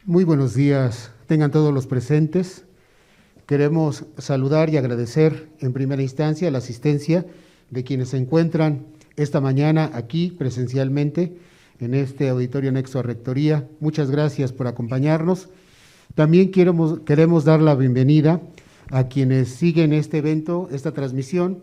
Muy buenos días, tengan todos los presentes. Queremos saludar y agradecer en primera instancia la asistencia de quienes se encuentran esta mañana aquí presencialmente en este auditorio anexo a Rectoría. Muchas gracias por acompañarnos. También queremos dar la bienvenida a quienes siguen este evento, esta transmisión,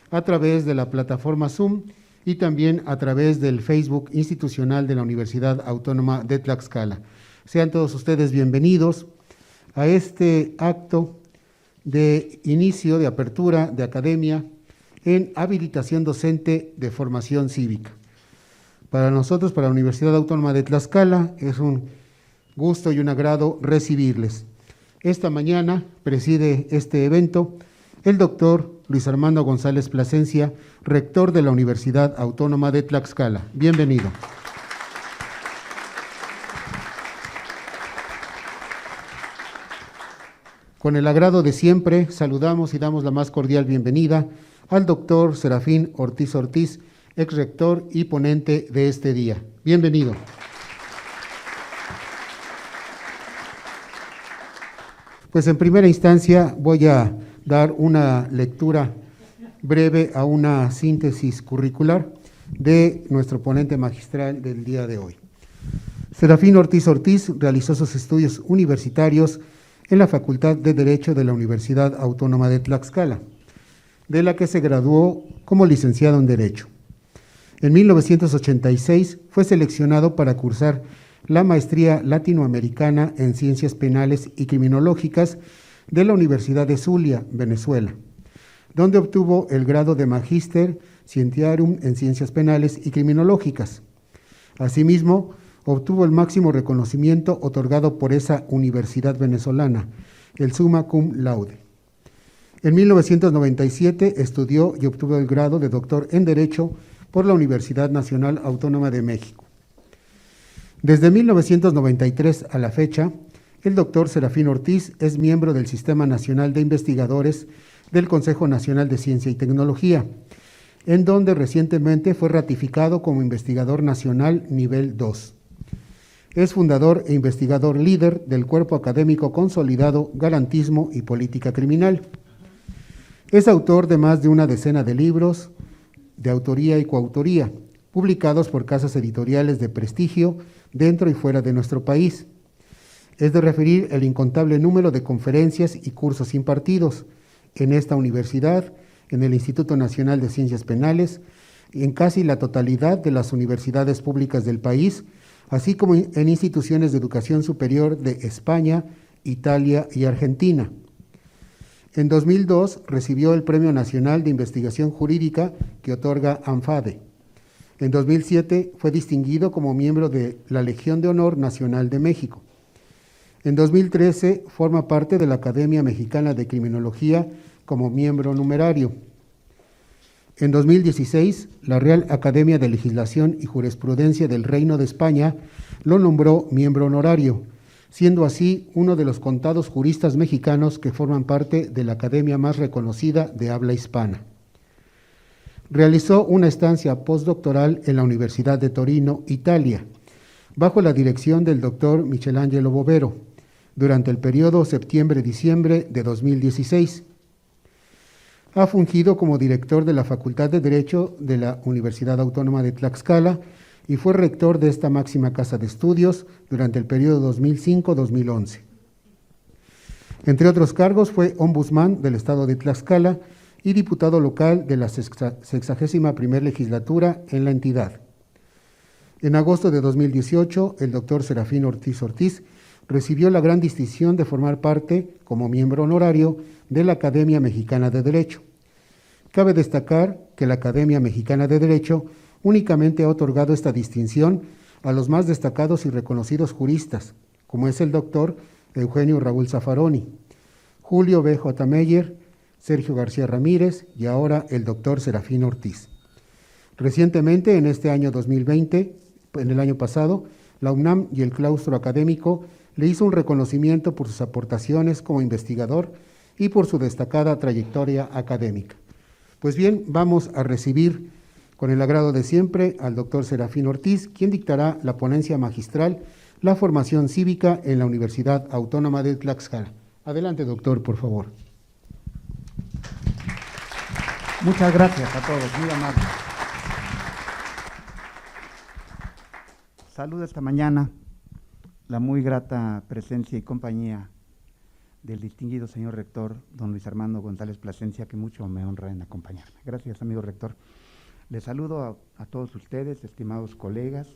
a través de la plataforma Zoom y también a través del Facebook institucional de la Universidad Autónoma de Tlaxcala. Sean todos ustedes bienvenidos a este acto de inicio, de apertura de academia en habilitación docente de formación cívica. Para nosotros, para la Universidad Autónoma de Tlaxcala, es un gusto y un agrado recibirles. Esta mañana preside este evento el doctor Luis Armando González Plasencia, rector de la Universidad Autónoma de Tlaxcala. Bienvenido. Con el agrado de siempre, saludamos y damos la más cordial bienvenida al doctor Serafín Ortiz Ortiz, ex rector y ponente de este día. Bienvenido. Pues en primera instancia voy a dar una lectura breve a una síntesis curricular de nuestro ponente magistral del día de hoy. Serafín Ortiz Ortiz realizó sus estudios universitarios en la Facultad de Derecho de la Universidad Autónoma de Tlaxcala, de la que se graduó como licenciado en Derecho. En 1986 fue seleccionado para cursar la Maestría Latinoamericana en Ciencias Penales y Criminológicas de la Universidad de Zulia, Venezuela, donde obtuvo el grado de Magíster Scientiarum en Ciencias Penales y Criminológicas. Asimismo, obtuvo el máximo reconocimiento otorgado por esa universidad venezolana, el Summa Cum Laude. En 1997 estudió y obtuvo el grado de doctor en Derecho por la Universidad Nacional Autónoma de México. Desde 1993 a la fecha, el doctor Serafín Ortiz es miembro del Sistema Nacional de Investigadores del Consejo Nacional de Ciencia y Tecnología, en donde recientemente fue ratificado como investigador nacional nivel 2. Es fundador e investigador líder del Cuerpo Académico Consolidado Garantismo y Política Criminal. Es autor de más de una decena de libros de autoría y coautoría, publicados por casas editoriales de prestigio dentro y fuera de nuestro país. Es de referir el incontable número de conferencias y cursos impartidos en esta universidad, en el Instituto Nacional de Ciencias Penales, y en casi la totalidad de las universidades públicas del país, así como en instituciones de educación superior de España, Italia y Argentina. En 2002 recibió el Premio Nacional de Investigación Jurídica que otorga ANFADE. En 2007 fue distinguido como miembro de la Legión de Honor Nacional de México. En 2013 forma parte de la Academia Mexicana de Criminología como miembro numerario. En 2016, la Real Academia de Legislación y Jurisprudencia del Reino de España lo nombró miembro honorario, siendo así uno de los contados juristas mexicanos que forman parte de la academia más reconocida de habla hispana. Realizó una estancia postdoctoral en la Universidad de Torino, Italia, bajo la dirección del doctor Michelangelo Bovero, durante el periodo septiembre-diciembre de 2016. Ha fungido como director de la Facultad de Derecho de la Universidad Autónoma de Tlaxcala y fue rector de esta máxima casa de estudios durante el periodo 2005-2011. Entre otros cargos, fue ombudsman del Estado de Tlaxcala y diputado local de la 61ª legislatura en la entidad. En agosto de 2018, el doctor Serafín Ortiz Ortiz recibió la gran distinción de formar parte, como miembro honorario, de la Academia Mexicana de Derecho. Cabe destacar que la Academia Mexicana de Derecho únicamente ha otorgado esta distinción a los más destacados y reconocidos juristas, como es el doctor Eugenio Raúl Zaffaroni, Julio B.J. Meyer, Sergio García Ramírez y ahora el doctor Serafín Ortiz. Recientemente, en este año 2020, en el año pasado, la UNAM y el claustro académico le hizo un reconocimiento por sus aportaciones como investigador y por su destacada trayectoria académica. Pues bien, vamos a recibir con el agrado de siempre al doctor Serafín Ortiz, quien dictará la ponencia magistral la formación cívica en la Universidad Autónoma de Tlaxcala. Adelante, doctor, por favor. Muchas gracias a todos, muy amables. Saludo esta mañana la muy grata presencia y compañía del distinguido señor rector, don Luis Armando González Plasencia, que mucho me honra en acompañarme. Gracias, amigo rector. Les saludo a todos ustedes, estimados colegas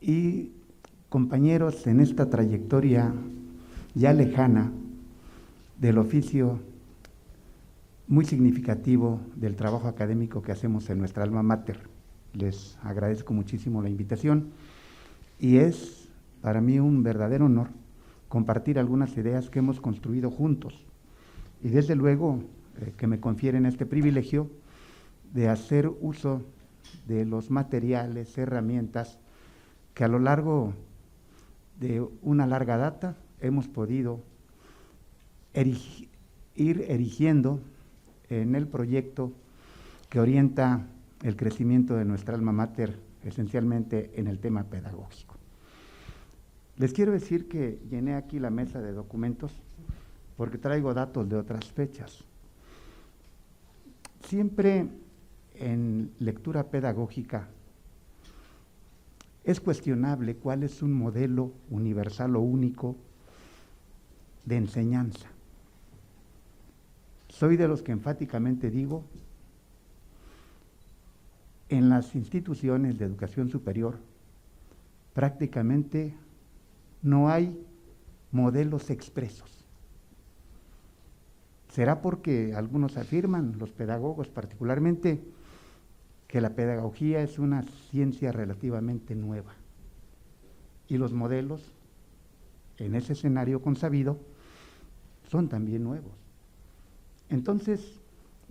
y compañeros en esta trayectoria ya lejana del oficio muy significativo del trabajo académico que hacemos en nuestra alma mater. Les agradezco muchísimo la invitación y es para mí un verdadero honor compartir algunas ideas que hemos construido juntos y desde luego que me confieren este privilegio de hacer uso de los materiales, herramientas que a lo largo de una larga data hemos podido ir erigiendo en el proyecto que orienta el crecimiento de nuestra alma mater, esencialmente en el tema pedagógico. Les quiero decir que llené aquí la mesa de documentos porque traigo datos de otras fechas. Siempre en lectura pedagógica es cuestionable cuál es un modelo universal o único de enseñanza. Soy de los que enfáticamente digo, en las instituciones de educación superior prácticamente no hay modelos expresos. ¿Será porque algunos afirman, los pedagogos particularmente, que la pedagogía es una ciencia relativamente nueva y los modelos en ese escenario consabido son también nuevos? Entonces,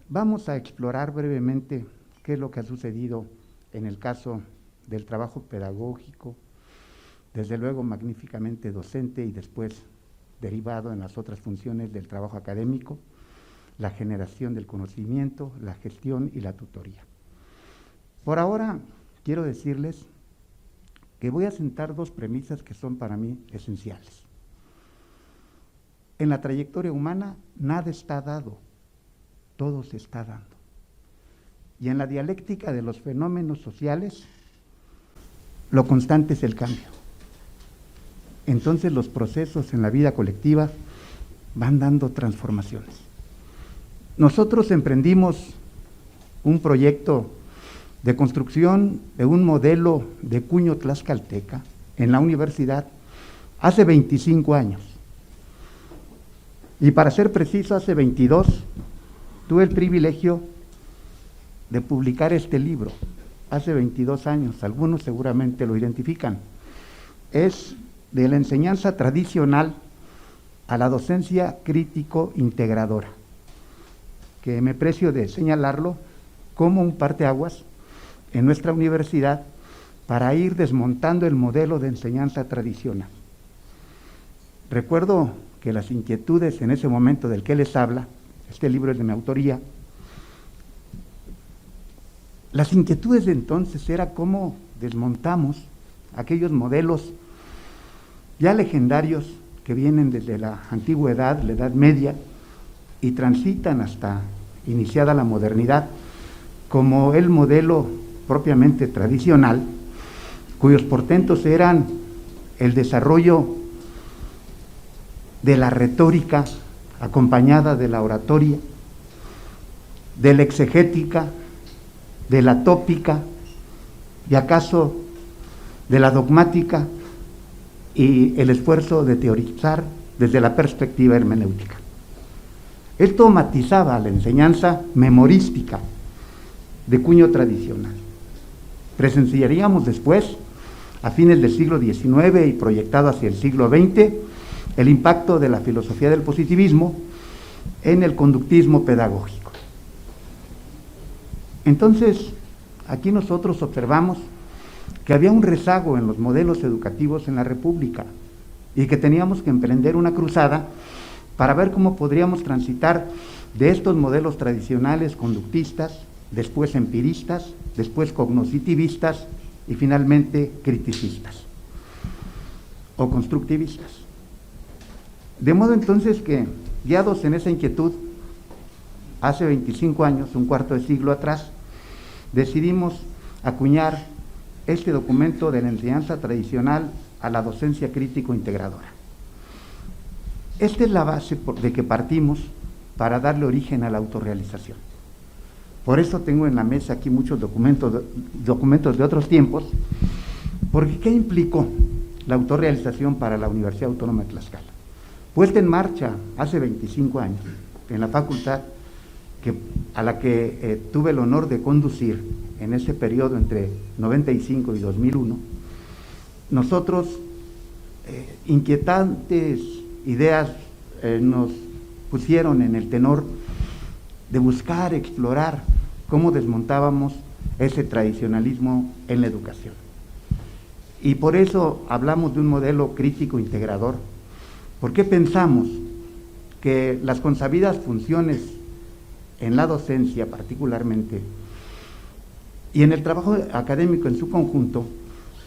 vamos a explorar brevemente qué es lo que ha sucedido en el caso del trabajo pedagógico, desde luego magníficamente docente y después derivado en las otras funciones del trabajo académico, la generación del conocimiento, la gestión y la tutoría. Por ahora, quiero decirles que voy a sentar dos premisas que son para mí esenciales. En la trayectoria humana, nada está dado, todo se está dando. Y en la dialéctica de los fenómenos sociales, lo constante es el cambio. Entonces los procesos en la vida colectiva van dando transformaciones. Nosotros emprendimos un proyecto de construcción de un modelo de cuño tlaxcalteca en la universidad hace 25 años. Y para ser preciso, hace 22 tuve el privilegio de publicar este libro, hace 22 años, algunos seguramente lo identifican. Es de la enseñanza tradicional a la docencia crítico-integradora, que me precio de señalarlo como un parteaguas en nuestra universidad para ir desmontando el modelo de enseñanza tradicional. Recuerdo que las inquietudes en ese momento del que les habla, este libro es de mi autoría, las inquietudes de entonces era cómo desmontamos aquellos modelos ya legendarios que vienen desde la antigüedad, la Edad Media, y transitan hasta iniciada la modernidad, como el modelo propiamente tradicional, cuyos portentos eran el desarrollo de la retórica acompañada de la oratoria, de la exegética, de la tópica y acaso de la dogmática y el esfuerzo de teorizar desde la perspectiva hermenéutica. Esto matizaba la enseñanza memorística de cuño tradicional. Presenciaríamos después, a fines del siglo XIX y proyectado hacia el siglo XX, el impacto de la filosofía del positivismo en el conductismo pedagógico. Entonces, aquí nosotros observamos que había un rezago en los modelos educativos en la República y que teníamos que emprender una cruzada para ver cómo podríamos transitar de estos modelos tradicionales conductistas, después empiristas, después cognoscitivistas y finalmente criticistas. o constructivistas. De modo entonces que, guiados en esa inquietud, hace 25 años, un cuarto de siglo atrás, decidimos acuñar este documento de la enseñanza tradicional a la docencia crítico-integradora. Esta es la base de que partimos para darle origen a la autorrealización. Por eso tengo en la mesa aquí muchos documentos de otros tiempos, porque ¿qué implicó la autorrealización para la Universidad Autónoma de Tlaxcala? Puesta en marcha hace 25 años en la facultad a la que tuve el honor de conducir en ese periodo entre 95 y 2001, nosotros inquietantes ideas nos pusieron en el tenor de buscar, explorar cómo desmontábamos ese tradicionalismo en la educación. Y por eso hablamos de un modelo crítico integrador, porque pensamos que las consabidas funciones en la docencia particularmente y en el trabajo académico en su conjunto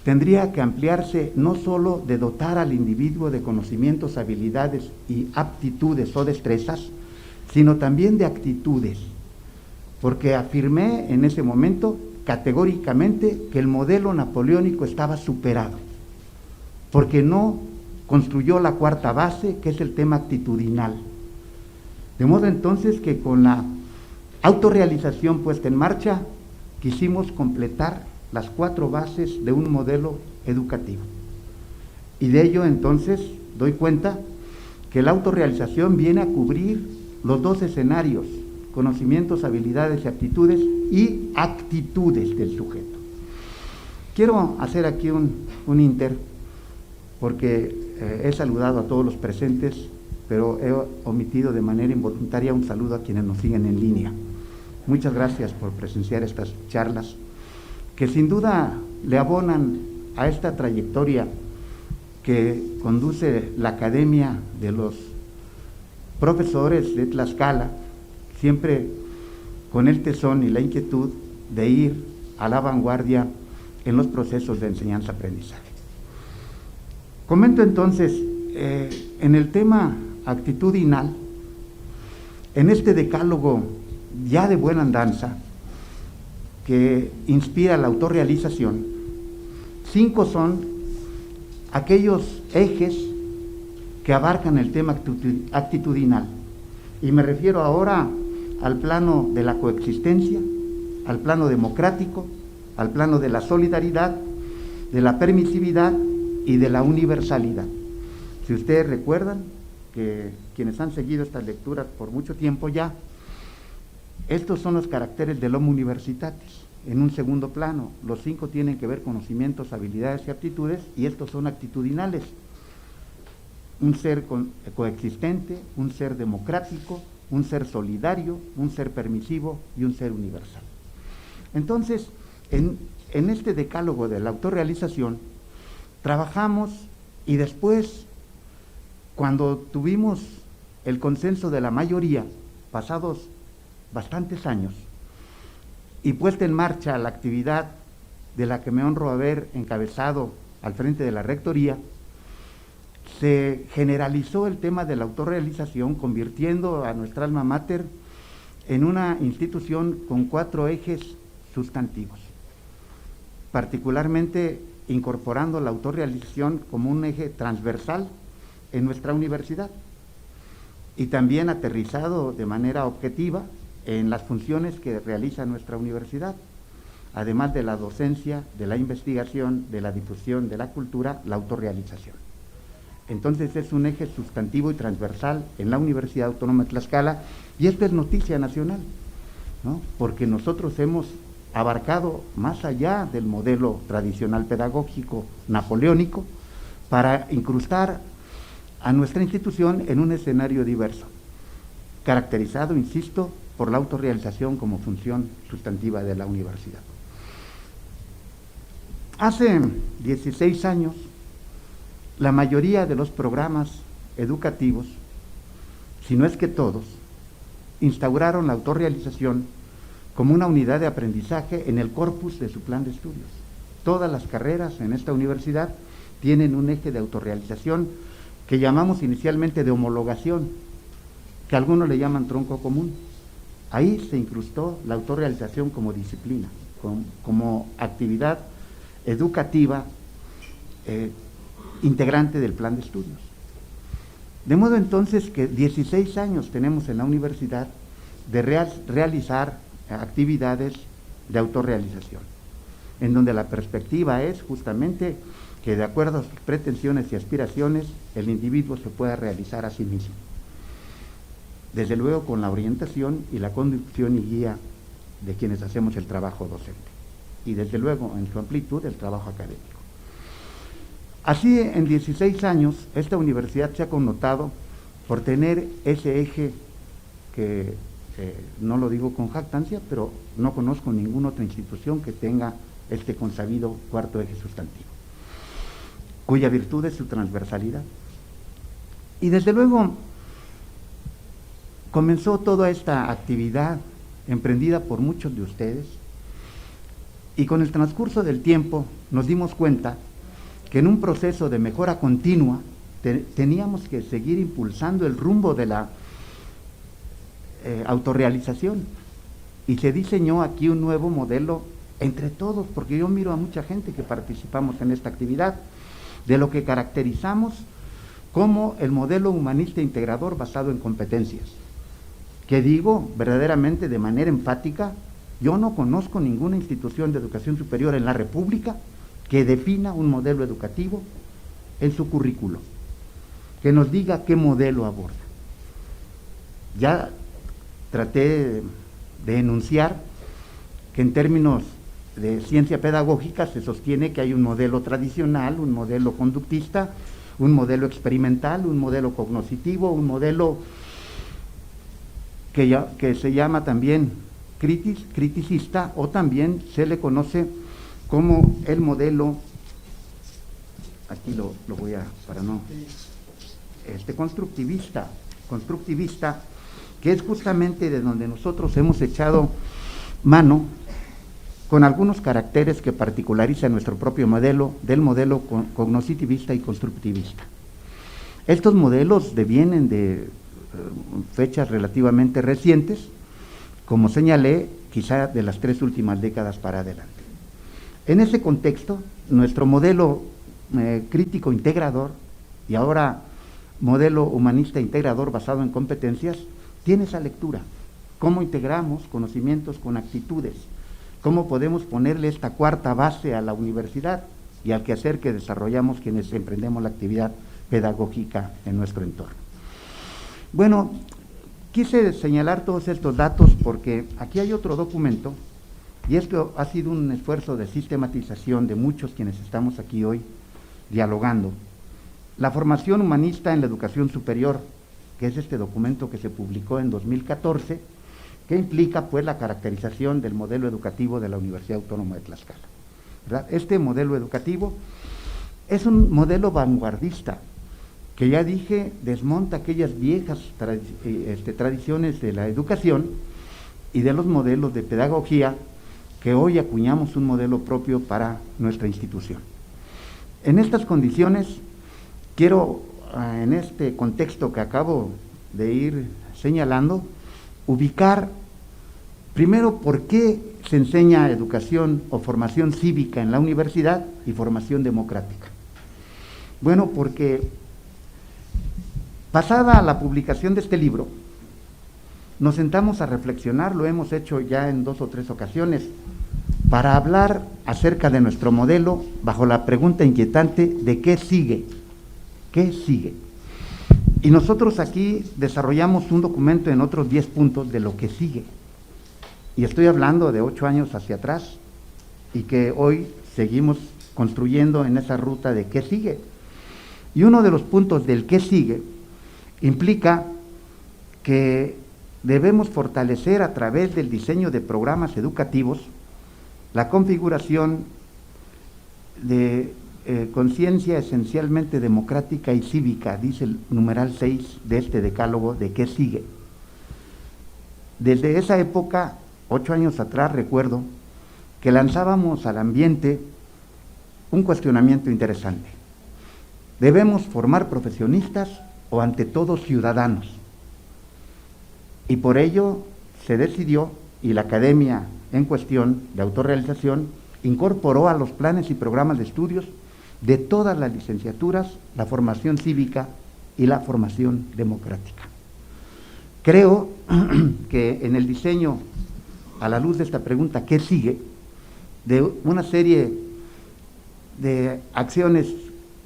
tendría que ampliarse no solo de dotar al individuo de conocimientos, habilidades y aptitudes o destrezas, sino también de actitudes, porque afirmé en ese momento categóricamente que el modelo napoleónico estaba superado, porque no construyó la cuarta base, que es el tema actitudinal. De modo entonces que con la autorrealización puesta en marcha, quisimos completar las 4 bases de un modelo educativo. Y de ello entonces doy cuenta que la autorrealización viene a cubrir los 2 escenarios: conocimientos, habilidades y aptitudes, y actitudes del sujeto. Quiero hacer aquí un inter, porque he saludado a todos los presentes, pero he omitido de manera involuntaria un saludo a quienes nos siguen en línea. Muchas gracias por presenciar estas charlas, que sin duda le abonan a esta trayectoria que conduce la Academia de los Profesores de Tlaxcala, siempre con el tesón y la inquietud de ir a la vanguardia en los procesos de enseñanza-aprendizaje. Comento entonces, en el tema actitudinal, en este decálogo ya de buena andanza, que inspira la autorrealización, 5 son aquellos ejes que abarcan el tema actitudinal, y me refiero ahora al plano de la coexistencia, al plano democrático, al plano de la solidaridad, de la permisividad y de la universalidad. Si ustedes recuerdan, que quienes han seguido estas lecturas por mucho tiempo ya, estos son los caracteres del Homo Universitatis. En un segundo plano, los 5 tienen que ver conocimientos, habilidades y aptitudes, y estos son actitudinales. Un ser coexistente, un ser democrático, un ser solidario, un ser permisivo y un ser universal. Entonces, en este decálogo de la autorrealización, trabajamos, y después, cuando tuvimos el consenso de la mayoría, pasados bastantes años, y puesta en marcha la actividad de la que me honro haber encabezado al frente de la Rectoría, se generalizó el tema de la autorrealización, convirtiendo a nuestra alma mater en una institución con 4 ejes sustantivos, particularmente incorporando la autorrealización como un eje transversal en nuestra universidad, y también aterrizado de manera objetiva en las funciones que realiza nuestra universidad, además de la docencia, de la investigación, de la difusión de la cultura, la autorrealización. Entonces es un eje sustantivo y transversal en la Universidad Autónoma de Tlaxcala, y esto es noticia nacional, ¿no? Porque nosotros hemos abarcado más allá del modelo tradicional pedagógico napoleónico para incrustar a nuestra institución en un escenario diverso, caracterizado, insisto, por la autorrealización como función sustantiva de la universidad. Hace 16 años, la mayoría de los programas educativos, si no es que todos, instauraron la autorrealización como una unidad de aprendizaje en el corpus de su plan de estudios. Todas las carreras en esta universidad tienen un eje de autorrealización que llamamos inicialmente de homologación, que algunos le llaman tronco común. Ahí se incrustó la autorrealización como disciplina, como actividad educativa integrante del plan de estudios. De modo entonces que 16 años tenemos en la universidad de realizar actividades de autorrealización, en donde la perspectiva es justamente que de acuerdo a sus pretensiones y aspiraciones, el individuo se pueda realizar a sí mismo. Desde luego con la orientación y la conducción y guía de quienes hacemos el trabajo docente. Y desde luego en su amplitud el trabajo académico. Así en 16 años esta universidad se ha connotado por tener ese eje que no lo digo con jactancia, pero no conozco ninguna otra institución que tenga este consabido cuarto eje sustantivo, cuya virtud es su transversalidad. Y desde luego comenzó toda esta actividad emprendida por muchos de ustedes y con el transcurso del tiempo nos dimos cuenta que en un proceso de mejora continua teníamos que seguir impulsando el rumbo de la autorrealización y se diseñó aquí un nuevo modelo entre todos, porque yo miro a mucha gente que participamos en esta actividad, de lo que caracterizamos como el modelo humanista integrador basado en competencias, que digo verdaderamente de manera enfática, yo no conozco ninguna institución de educación superior en la República que defina un modelo educativo en su currículo, que nos diga qué modelo aborda. Ya traté de enunciar que en términos de ciencia pedagógica se sostiene que hay un modelo tradicional, un modelo conductista, un modelo experimental, un modelo cognoscitivo, un modelo que se llama también criticista, o también se le conoce como el modelo, aquí lo voy a, para no, constructivista, que es justamente de donde nosotros hemos echado mano con algunos caracteres que particularizan nuestro propio modelo, del modelo cognoscitivista y constructivista. Estos modelos devienen de fechas relativamente recientes, como señalé, quizá de las 3 últimas décadas para adelante. En ese contexto, nuestro modelo crítico integrador y ahora modelo humanista integrador basado en competencias tiene esa lectura. ¿Cómo integramos conocimientos con actitudes? ¿Cómo podemos ponerle esta cuarta base a la universidad y al quehacer que desarrollamos quienes emprendemos la actividad pedagógica en nuestro entorno? Bueno, quise señalar todos estos datos porque aquí hay otro documento, y esto ha sido un esfuerzo de sistematización de muchos quienes estamos aquí hoy dialogando. La formación humanista en la educación superior, que es este documento que se publicó en 2014, que implica pues la caracterización del modelo educativo de la Universidad Autónoma de Tlaxcala, ¿verdad? Este modelo educativo es un modelo vanguardista, que ya dije, desmonta aquellas viejas tradiciones de la educación y de los modelos de pedagogía que hoy acuñamos un modelo propio para nuestra institución. En estas condiciones, quiero, en este contexto que acabo de ir señalando, ubicar primero por qué se enseña educación o formación cívica en la universidad y formación democrática. Bueno, porque pasada la publicación de este libro, nos sentamos a reflexionar, lo hemos hecho ya en 2 o 3 ocasiones, para hablar acerca de nuestro modelo bajo la pregunta inquietante de qué sigue. ¿Qué sigue? Y nosotros aquí desarrollamos un documento en otros 10 puntos de lo que sigue. Y estoy hablando de 8 años hacia atrás y que hoy seguimos construyendo en esa ruta de qué sigue. Y uno de los puntos del qué sigue implica que debemos fortalecer a través del diseño de programas educativos la configuración de conciencia esencialmente democrática y cívica, dice el numeral 6 de este decálogo de qué sigue. Desde esa época, 8 años atrás, recuerdo que lanzábamos al ambiente un cuestionamiento interesante. Debemos formar profesionistas o ante todo ciudadanos. Y por ello se decidió, y la academia en cuestión de autorrealización incorporó a los planes y programas de estudios de todas las licenciaturas la formación cívica y la formación democrática. Creo que en el diseño, a la luz de esta pregunta, ¿qué sigue?, de una serie de acciones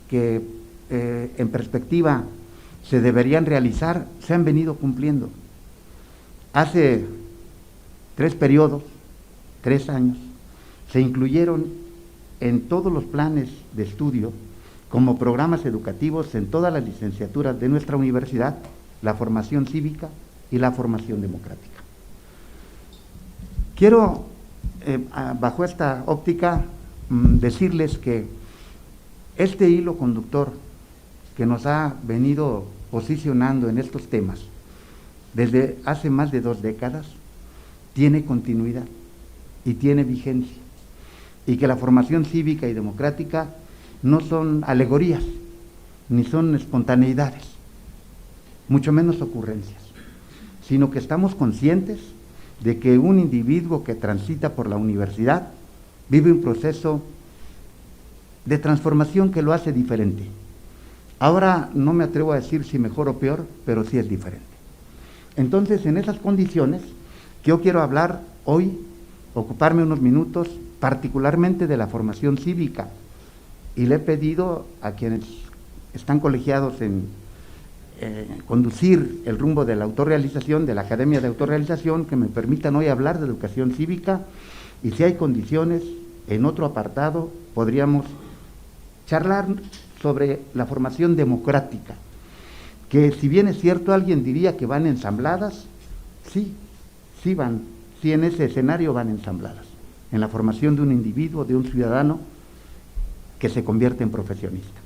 que en perspectiva se deberían realizar, se han venido cumpliendo. Hace 3 periodos, 3 años, se incluyeron en todos los planes de estudio como programas educativos en todas las licenciaturas de nuestra universidad la formación cívica y la formación democrática. Quiero, bajo esta óptica, decirles que este hilo conductor que nos ha venido posicionando en estos temas desde hace más de 2 décadas tiene continuidad y tiene vigencia, y que la formación cívica y democrática no son alegorías, ni son espontaneidades, mucho menos ocurrencias, sino que estamos conscientes de que un individuo que transita por la universidad vive un proceso de transformación que lo hace diferente. Ahora no me atrevo a decir si mejor o peor, pero sí es diferente. Entonces, en esas condiciones, yo quiero hablar hoy, ocuparme unos minutos, particularmente de la formación cívica, y le he pedido a quienes están colegiados en conducir el rumbo de la autorrealización, de la Academia de Autorrealización, que me permitan hoy hablar de educación cívica, y si hay condiciones, en otro apartado podríamos charlar sobre la formación democrática, que si bien es cierto, alguien diría que van ensambladas, sí van, sí en ese escenario van ensambladas, en la formación de un individuo, de un ciudadano que se convierte en profesionista.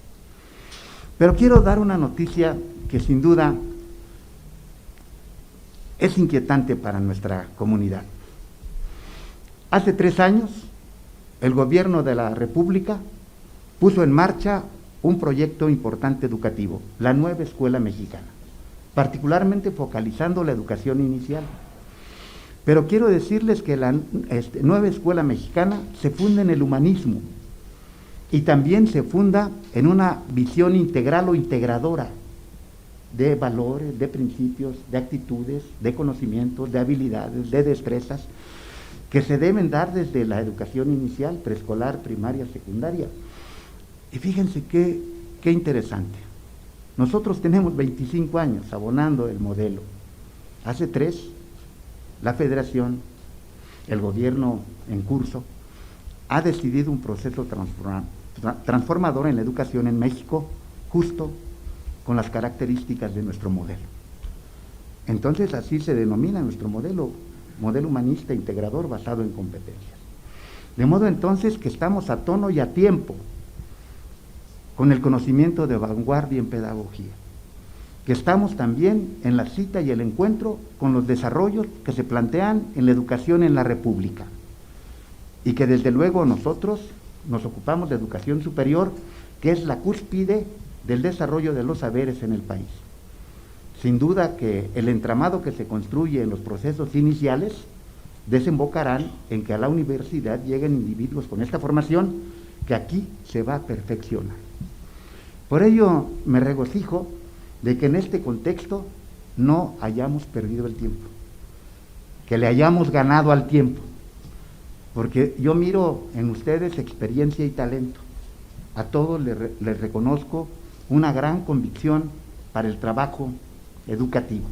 Pero quiero dar una noticia que sin duda es inquietante para nuestra comunidad. Hace 3 años, el gobierno de la República puso en marcha un proyecto importante educativo, la Nueva Escuela Mexicana, particularmente focalizando la educación inicial. Pero quiero decirles que la Nueva Escuela Mexicana se funda en el humanismo y también se funda en una visión integral o integradora de valores, de principios, de actitudes, de conocimientos, de habilidades, de destrezas, que se deben dar desde la educación inicial, preescolar, primaria, secundaria. Y fíjense qué interesante. Nosotros tenemos 25 años abonando el modelo. Hace 3, la Federación, el gobierno en curso, ha decidido un proceso transformador en la educación en México, justo con las características de nuestro modelo. Entonces así se denomina nuestro modelo humanista integrador basado en competencias. De modo entonces que estamos a tono y a tiempo con el conocimiento de vanguardia en pedagogía, que estamos también en la cita y el encuentro con los desarrollos que se plantean en la educación en la República, y que desde luego nosotros nos ocupamos de educación superior, que es la cúspide del desarrollo de los saberes en el país. Sin duda que el entramado que se construye en los procesos iniciales desembocarán en que a la universidad lleguen individuos con esta formación que aquí se va a perfeccionar. Por ello me regocijo de que en este contexto no hayamos perdido el tiempo, que le hayamos ganado al tiempo, porque yo miro en ustedes experiencia y talento. A todos les reconozco una gran convicción para el trabajo educativo.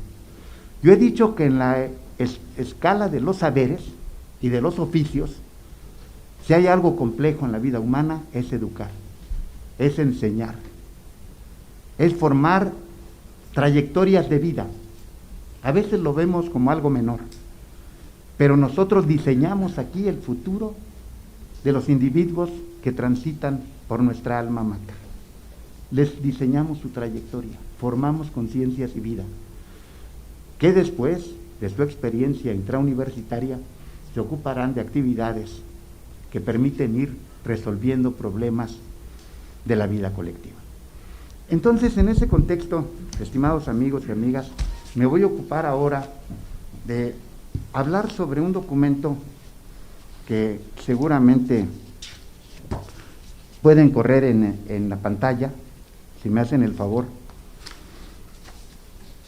Yo he dicho que en la escala de los saberes y de los oficios, si hay algo complejo en la vida humana, es educar, es enseñar, es formar trayectorias de vida. A veces lo vemos como algo menor, pero nosotros diseñamos aquí el futuro de los individuos que transitan por nuestra alma mater. Les diseñamos su trayectoria, formamos conciencias y vida, que después de su experiencia intrauniversitaria se ocuparán de actividades que permiten ir resolviendo problemas de la vida colectiva. Entonces, en ese contexto, estimados amigos y amigas, me voy a ocupar ahora de hablar sobre un documento que seguramente pueden correr en la pantalla, si me hacen el favor,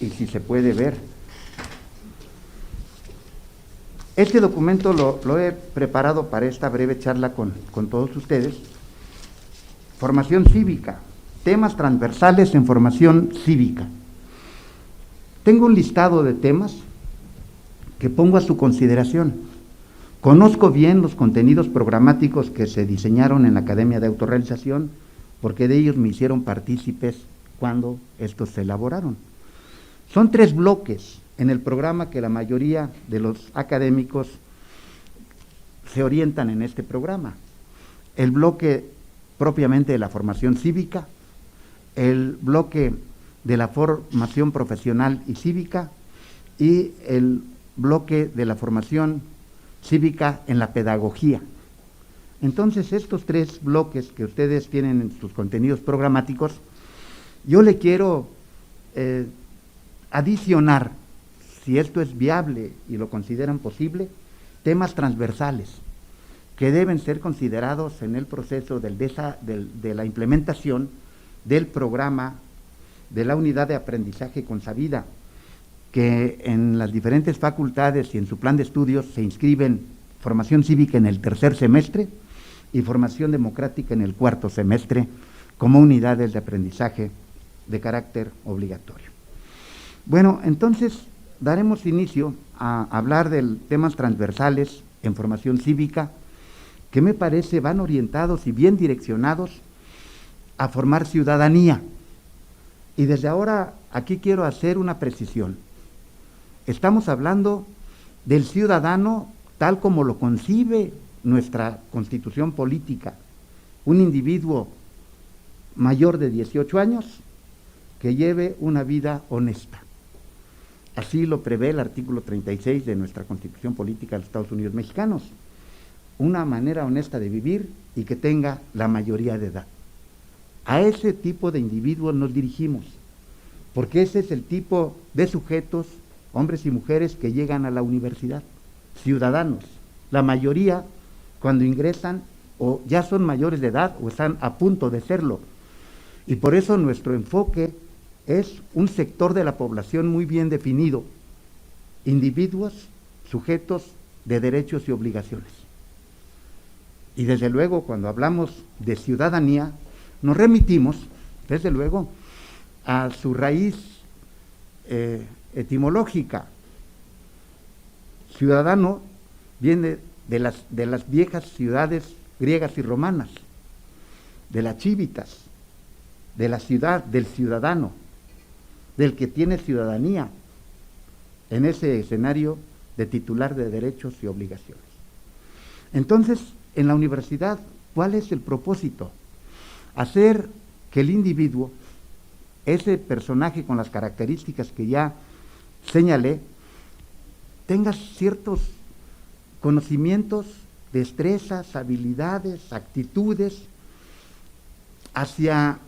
y si se puede ver. Este documento lo he preparado para esta breve charla con todos ustedes. Formación cívica, temas transversales en formación cívica. Tengo un listado de temas que pongo a su consideración. Conozco bien los contenidos programáticos que se diseñaron en la Academia de Autorrealización, porque de ellos me hicieron partícipes cuando estos se elaboraron. Son 3 bloques en el programa que la mayoría de los académicos se orientan en este programa. El bloque propiamente de la formación cívica, el bloque de la formación profesional y cívica y el bloque de la formación cívica en la pedagogía. Entonces, estos 3 bloques que ustedes tienen en sus contenidos programáticos, yo le quiero adicionar, si esto es viable y lo consideran posible, temas transversales que deben ser considerados en el proceso de la implementación del programa de la unidad de aprendizaje consabida, que en las diferentes facultades y en su plan de estudios se inscriben formación cívica en el 3er semestre y formación democrática en el 4º semestre como unidades de aprendizaje de carácter obligatorio. Bueno, entonces daremos inicio a hablar de temas transversales en formación cívica que me parece van orientados y bien direccionados a formar ciudadanía. Y desde ahora aquí quiero hacer una precisión. Estamos hablando del ciudadano tal como lo concibe nuestra Constitución política, un individuo mayor de 18 años que lleve una vida honesta. Así lo prevé el artículo 36 de nuestra Constitución política de los Estados Unidos mexicanos. Una manera honesta de vivir y que tenga la mayoría de edad. A ese tipo de individuos nos dirigimos, porque ese es el tipo de sujetos, hombres y mujeres, que llegan a la universidad, ciudadanos. La mayoría, cuando ingresan, o ya son mayores de edad o están a punto de serlo. Y por eso nuestro enfoque es un sector de la población muy bien definido, individuos, sujetos de derechos y obligaciones. Y desde luego, cuando hablamos de ciudadanía, nos remitimos, desde luego, a su raíz etimológica. Ciudadano viene de las viejas ciudades griegas y romanas, de las civitas, de la ciudad, del ciudadano, del que tiene ciudadanía, en ese escenario de titular de derechos y obligaciones. Entonces, en la universidad, ¿cuál es el propósito? Hacer que el individuo, ese personaje con las características que ya señalé, tenga ciertos conocimientos, destrezas, habilidades, actitudes hacia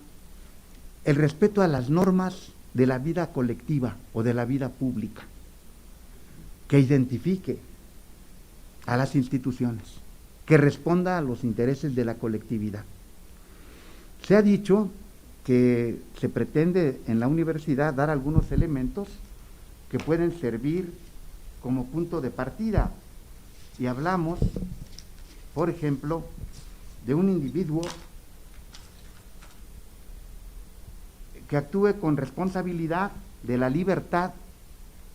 el respeto a las normas de la vida colectiva o de la vida pública, que identifique a las instituciones, que responda a los intereses de la colectividad. Se ha dicho que se pretende en la universidad dar algunos elementos que pueden servir como punto de partida. Y hablamos, por ejemplo, de un individuo que actúe con responsabilidad de la libertad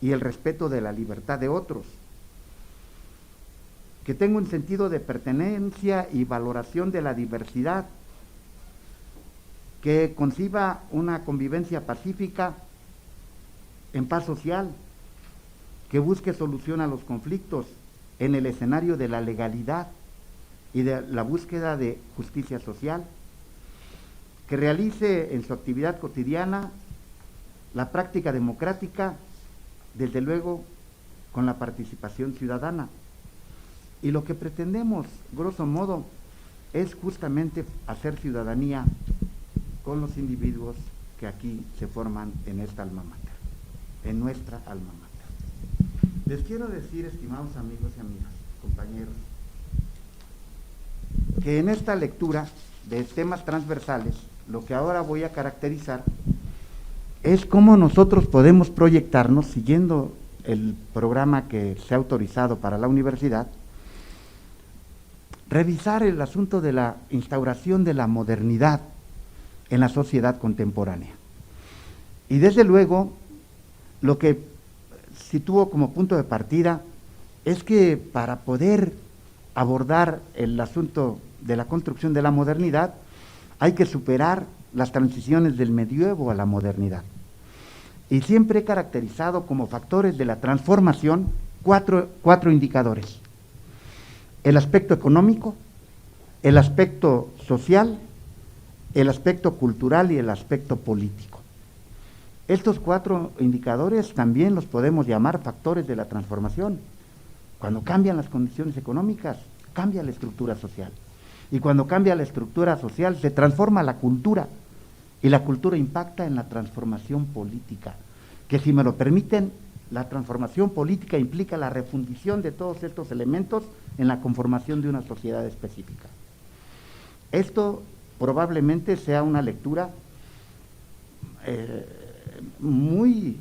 y el respeto de la libertad de otros, que tenga un sentido de pertenencia y valoración de la diversidad, que conciba una convivencia pacífica en paz social, que busque solución a los conflictos en el escenario de la legalidad y de la búsqueda de justicia social, que realice en su actividad cotidiana la práctica democrática, desde luego con la participación ciudadana. Y lo que pretendemos, grosso modo, es justamente hacer ciudadanía con los individuos que aquí se forman en esta alma mater, en nuestra alma mater. Les quiero decir, estimados amigos y amigas, compañeros, que en esta lectura de temas transversales, lo que ahora voy a caracterizar es cómo nosotros podemos proyectarnos, siguiendo el programa que se ha autorizado para la universidad, revisar el asunto de la instauración de la modernidad en la sociedad contemporánea. Y desde luego, lo que sitúo como punto de partida es que para poder abordar el asunto de la construcción de la modernidad, hay que superar las transiciones del medioevo a la modernidad. Y siempre he caracterizado como factores de la transformación cuatro indicadores: el aspecto económico, el aspecto social, el aspecto cultural y el aspecto político. Estos 4 indicadores también los podemos llamar factores de la transformación. Cuando cambian las condiciones económicas, cambia la estructura social. Y cuando cambia la estructura social, se transforma la cultura. Y la cultura impacta en la transformación política. Que, si me lo permiten, la transformación política implica la refundición de todos estos elementos en la conformación de una sociedad específica. Esto probablemente sea una lectura muy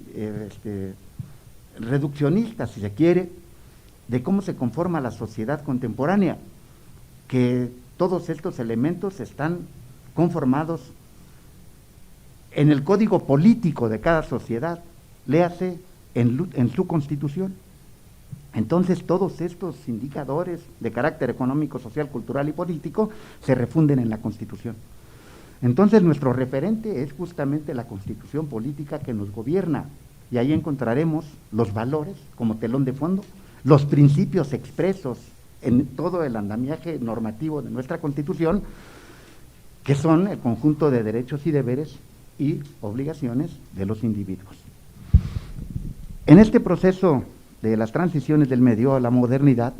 reduccionista, si se quiere, de cómo se conforma la sociedad contemporánea, que todos estos elementos están conformados en el código político de cada sociedad, léase en su constitución. Entonces todos estos indicadores de carácter económico, social, cultural y político se refunden en la Constitución. Entonces nuestro referente es justamente la Constitución política que nos gobierna, y ahí encontraremos los valores como telón de fondo, los principios expresos en todo el andamiaje normativo de nuestra Constitución, que son el conjunto de derechos y deberes y obligaciones de los individuos. En este proceso de las transiciones del medio a la modernidad,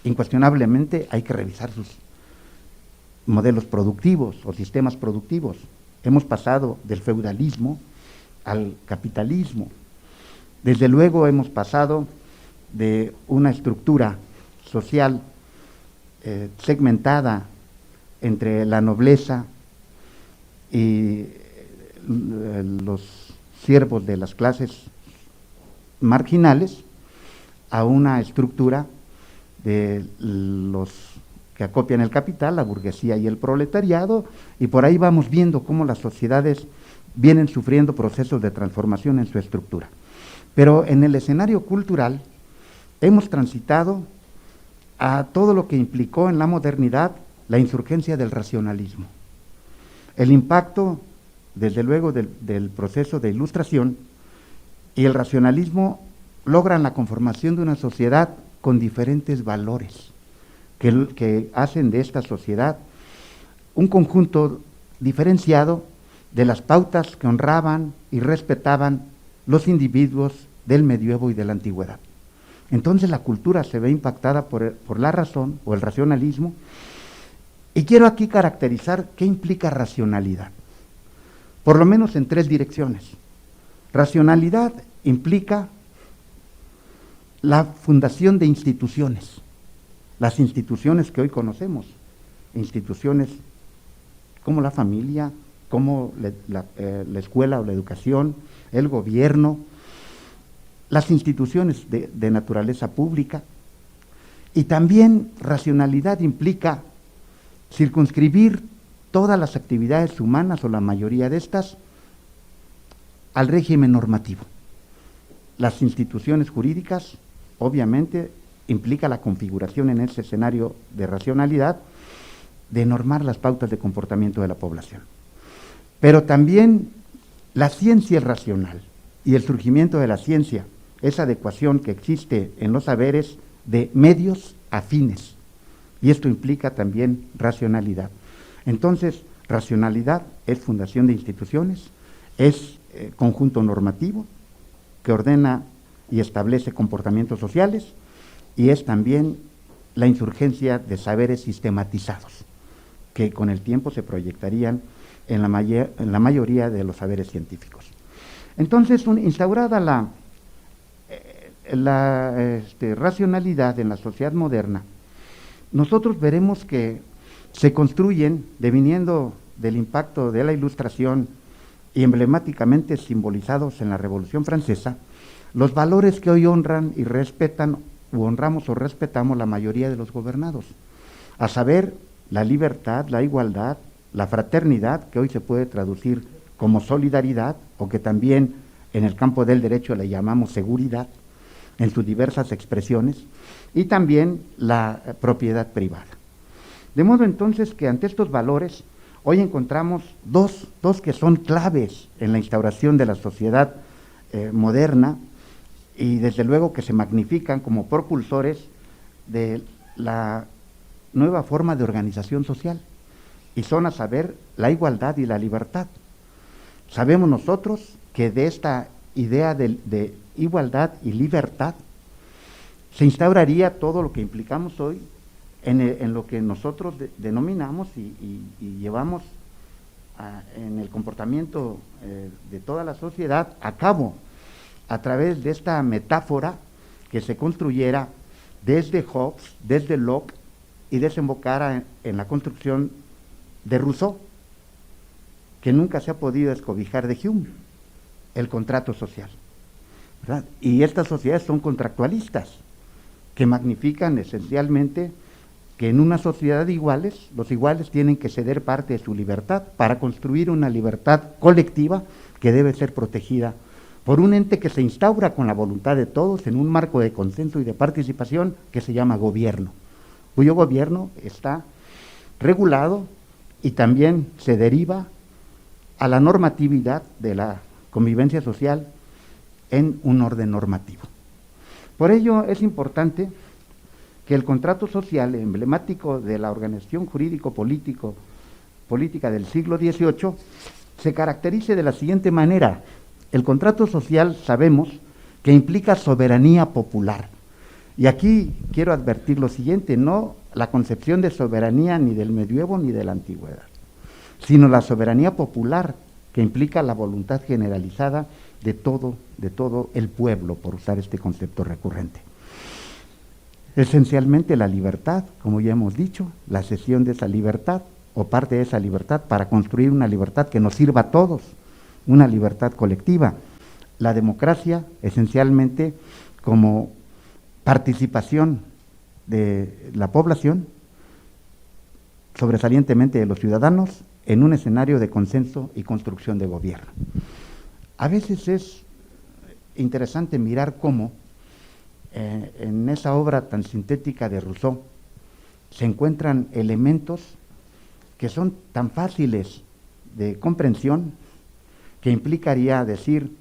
incuestionablemente hay que revisar sus modelos productivos o sistemas productivos. Hemos pasado del feudalismo al capitalismo. Desde luego hemos pasado de una estructura social segmentada entre la nobleza y los siervos de las clases marginales a una estructura de los que acopian el capital, la burguesía y el proletariado, y por ahí vamos viendo cómo las sociedades vienen sufriendo procesos de transformación en su estructura. Pero en el escenario cultural hemos transitado a todo lo que implicó en la modernidad la insurgencia del racionalismo. El impacto, desde luego, del proceso de ilustración y el racionalismo logran la conformación de una sociedad con diferentes valores que hacen de esta sociedad un conjunto diferenciado de las pautas que honraban y respetaban los individuos del medioevo y de la antigüedad. Entonces la cultura se ve impactada por la razón o el racionalismo, y quiero aquí caracterizar qué implica racionalidad, por lo menos en 3 direcciones. Racionalidad implica la fundación de instituciones, las instituciones que hoy conocemos, instituciones como la familia, como la escuela o la educación, el gobierno, las instituciones de naturaleza pública. Y también racionalidad implica circunscribir todas las actividades humanas, o la mayoría de estas, al régimen normativo. Las instituciones jurídicas, obviamente, implica la configuración en ese escenario de racionalidad de normar las pautas de comportamiento de la población. Pero también la ciencia es racional, y el surgimiento de la ciencia, esa adecuación que existe en los saberes de medios a fines, y esto implica también racionalidad. Entonces, racionalidad es fundación de instituciones, es conjunto normativo que ordena y establece comportamientos sociales, y es también la insurgencia de saberes sistematizados, que con el tiempo se proyectarían en la mayoría de los saberes científicos. Entonces, instaurada la racionalidad en la sociedad moderna, nosotros veremos que se construyen, deviniendo del impacto de la Ilustración y emblemáticamente simbolizados en la Revolución Francesa, los valores que hoy honran y respetan, u honramos o respetamos la mayoría de los gobernados, a saber, la libertad, la igualdad, la fraternidad, que hoy se puede traducir como solidaridad, o que también en el campo del derecho le llamamos seguridad, en sus diversas expresiones, y también la propiedad privada. De modo entonces que ante estos valores, hoy encontramos dos que son claves en la instauración de la sociedad moderna, y desde luego que se magnifican como propulsores de la nueva forma de organización social, y son a saber la igualdad y la libertad. Sabemos nosotros que de esta idea de igualdad y libertad se instauraría todo lo que implicamos hoy en lo que nosotros denominamos y llevamos en el comportamiento de toda la sociedad a cabo, a través de esta metáfora que se construyera desde Hobbes, desde Locke, y desembocara en la construcción de Rousseau, que nunca se ha podido descobijar de Hume, el contrato social, ¿verdad? Y estas sociedades son contractualistas, que magnifican esencialmente que en una sociedad de iguales, los iguales tienen que ceder parte de su libertad para construir una libertad colectiva que debe ser protegida por un ente que se instaura con la voluntad de todos en un marco de consenso y de participación que se llama gobierno, cuyo gobierno está regulado y también se deriva a la normatividad de la convivencia social en un orden normativo. Por ello es importante que el contrato social emblemático de la organización jurídico-política del siglo XVIII se caracterice de la siguiente manera. El contrato social sabemos que implica soberanía popular. Y aquí quiero advertir lo siguiente, no la concepción de soberanía ni del medioevo ni de la antigüedad, sino la soberanía popular, que implica la voluntad generalizada de todo el pueblo, por usar este concepto recurrente. Esencialmente la libertad, como ya hemos dicho, la cesión de esa libertad o parte de esa libertad para construir una libertad que nos sirva a todos, una libertad colectiva. La democracia, esencialmente, como participación de la población, sobresalientemente de los ciudadanos, en un escenario de consenso y construcción de gobierno. A veces es interesante mirar cómo en esa obra tan sintética de Rousseau se encuentran elementos que son tan fáciles de comprensión que implicaría decir,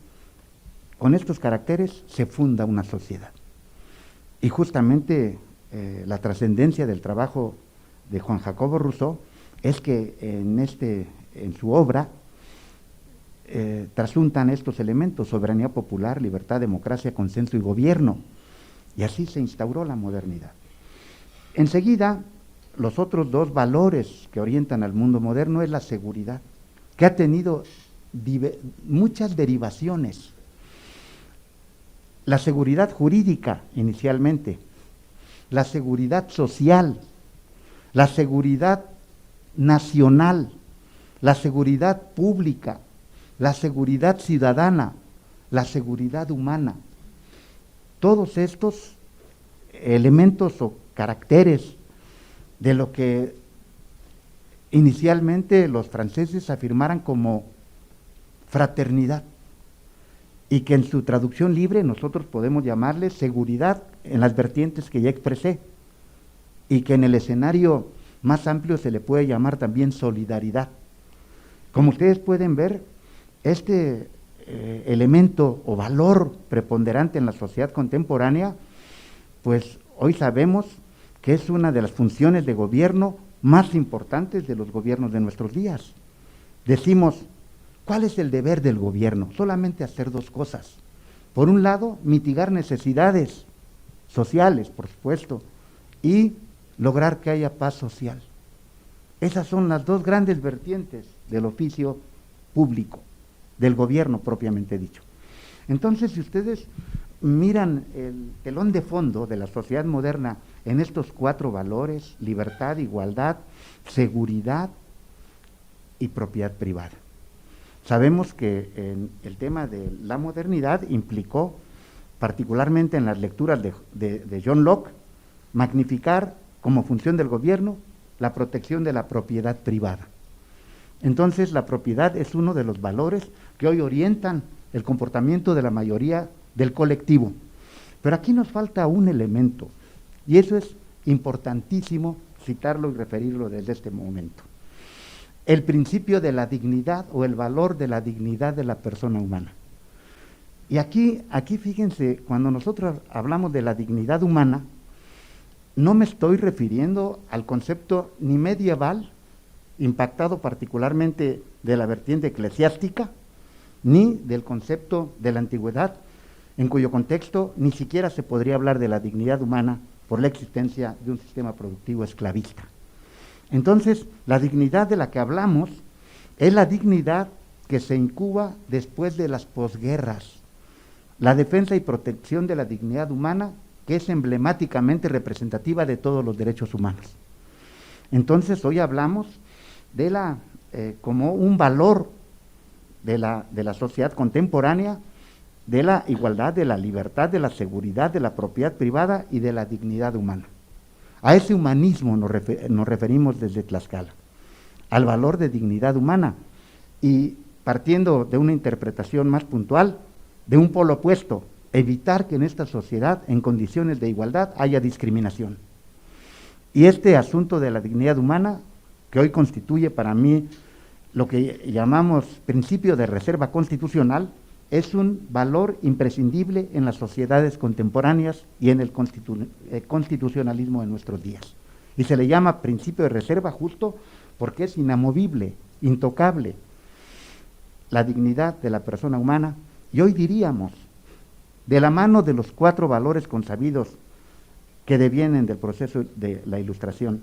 con estos caracteres se funda una sociedad. Y justamente la trascendencia del trabajo de Juan Jacobo Rousseau es que en su obra trasuntan estos elementos: soberanía popular, libertad, democracia, consenso y gobierno. Y así se instauró la modernidad. Enseguida, los otros dos valores que orientan al mundo moderno es la seguridad, que ha tenido muchas derivaciones. La seguridad jurídica, inicialmente, la seguridad social, la seguridad nacional, la seguridad pública, la seguridad ciudadana, la seguridad humana. Todos estos elementos o caracteres de lo que inicialmente los franceses afirmaran como fraternidad, y que en su traducción libre nosotros podemos llamarle seguridad en las vertientes que ya expresé, y que en el escenario más amplio se le puede llamar también solidaridad. Como ustedes pueden ver, este elemento o valor preponderante en la sociedad contemporánea, pues hoy sabemos que es una de las funciones de gobierno más importantes de los gobiernos de nuestros días. Decimos, ¿cuál es el deber del gobierno? Solamente hacer dos cosas. Por un lado, mitigar necesidades sociales, por supuesto, y lograr que haya paz social. Esas son las dos grandes vertientes del oficio público, del gobierno propiamente dicho. Entonces, si ustedes miran el telón de fondo de la sociedad moderna en estos 4 valores: libertad, igualdad, seguridad y propiedad privada. Sabemos que en el tema de la modernidad implicó, particularmente en las lecturas de John Locke, magnificar como función del gobierno la protección de la propiedad privada. Entonces, la propiedad es uno de los valores que hoy orientan el comportamiento de la mayoría del colectivo. Pero aquí nos falta un elemento, y eso es importantísimo citarlo y referirlo desde este momento: el principio de la dignidad, o el valor de la dignidad de la persona humana. Y aquí fíjense, cuando nosotros hablamos de la dignidad humana, no me estoy refiriendo al concepto ni medieval, impactado particularmente de la vertiente eclesiástica, ni del concepto de la antigüedad, en cuyo contexto ni siquiera se podría hablar de la dignidad humana por la existencia de un sistema productivo esclavista. Entonces, la dignidad de la que hablamos es la dignidad que se incuba después de las posguerras, la defensa y protección de la dignidad humana, que es emblemáticamente representativa de todos los derechos humanos. Entonces, hoy hablamos de como un valor de la sociedad contemporánea, de la igualdad, de la libertad, de la seguridad, de la propiedad privada y de la dignidad humana. A ese humanismo nos referimos desde Tlaxcala, al valor de dignidad humana, y partiendo de una interpretación más puntual, de un polo opuesto: evitar que en esta sociedad, en condiciones de igualdad, haya discriminación. Y este asunto de la dignidad humana, que hoy constituye para mí lo que llamamos principio de reserva constitucional, es un valor imprescindible en las sociedades contemporáneas y en el constitucionalismo de nuestros días. Y se le llama principio de reserva justo porque es inamovible, intocable, la dignidad de la persona humana. Y hoy diríamos, de la mano de los 4 valores consabidos que devienen del proceso de la Ilustración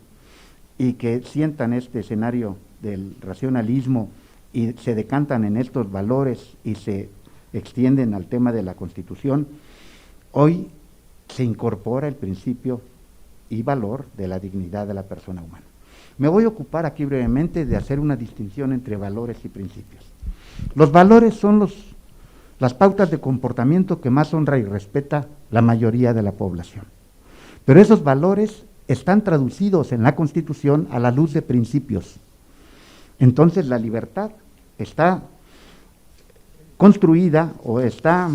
y que sientan este escenario del racionalismo y se decantan en estos valores y se extienden al tema de la Constitución, hoy se incorpora el principio y valor de la dignidad de la persona humana. Me voy a ocupar aquí brevemente de hacer una distinción entre valores y principios. Los valores son las pautas de comportamiento que más honra y respeta la mayoría de la población. Pero esos valores están traducidos en la Constitución a la luz de principios. Entonces, la libertad está construida o está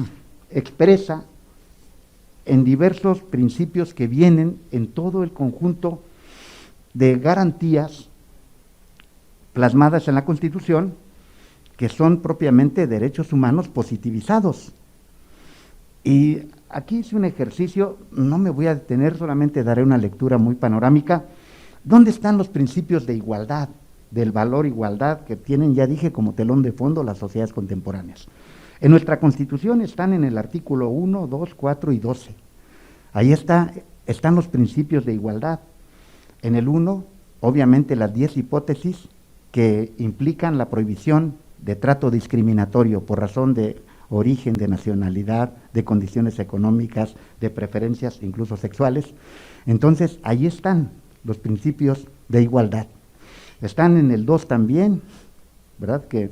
expresa en diversos principios que vienen en todo el conjunto de garantías plasmadas en la Constitución, que son propiamente derechos humanos positivizados. Y aquí hice un ejercicio, no me voy a detener, solamente daré una lectura muy panorámica. ¿Dónde están los principios de igualdad, del valor igualdad que tienen, ya dije, como telón de fondo las sociedades contemporáneas? En nuestra Constitución están en el artículo 1, 2, 4 y 12. Ahí están los principios de igualdad. En el 1, obviamente, las 10 hipótesis que implican la prohibición de trato discriminatorio por razón de origen, de nacionalidad, de condiciones económicas, de preferencias incluso sexuales. Entonces, ahí están los principios de igualdad. Están en el 2 también, ¿verdad?, que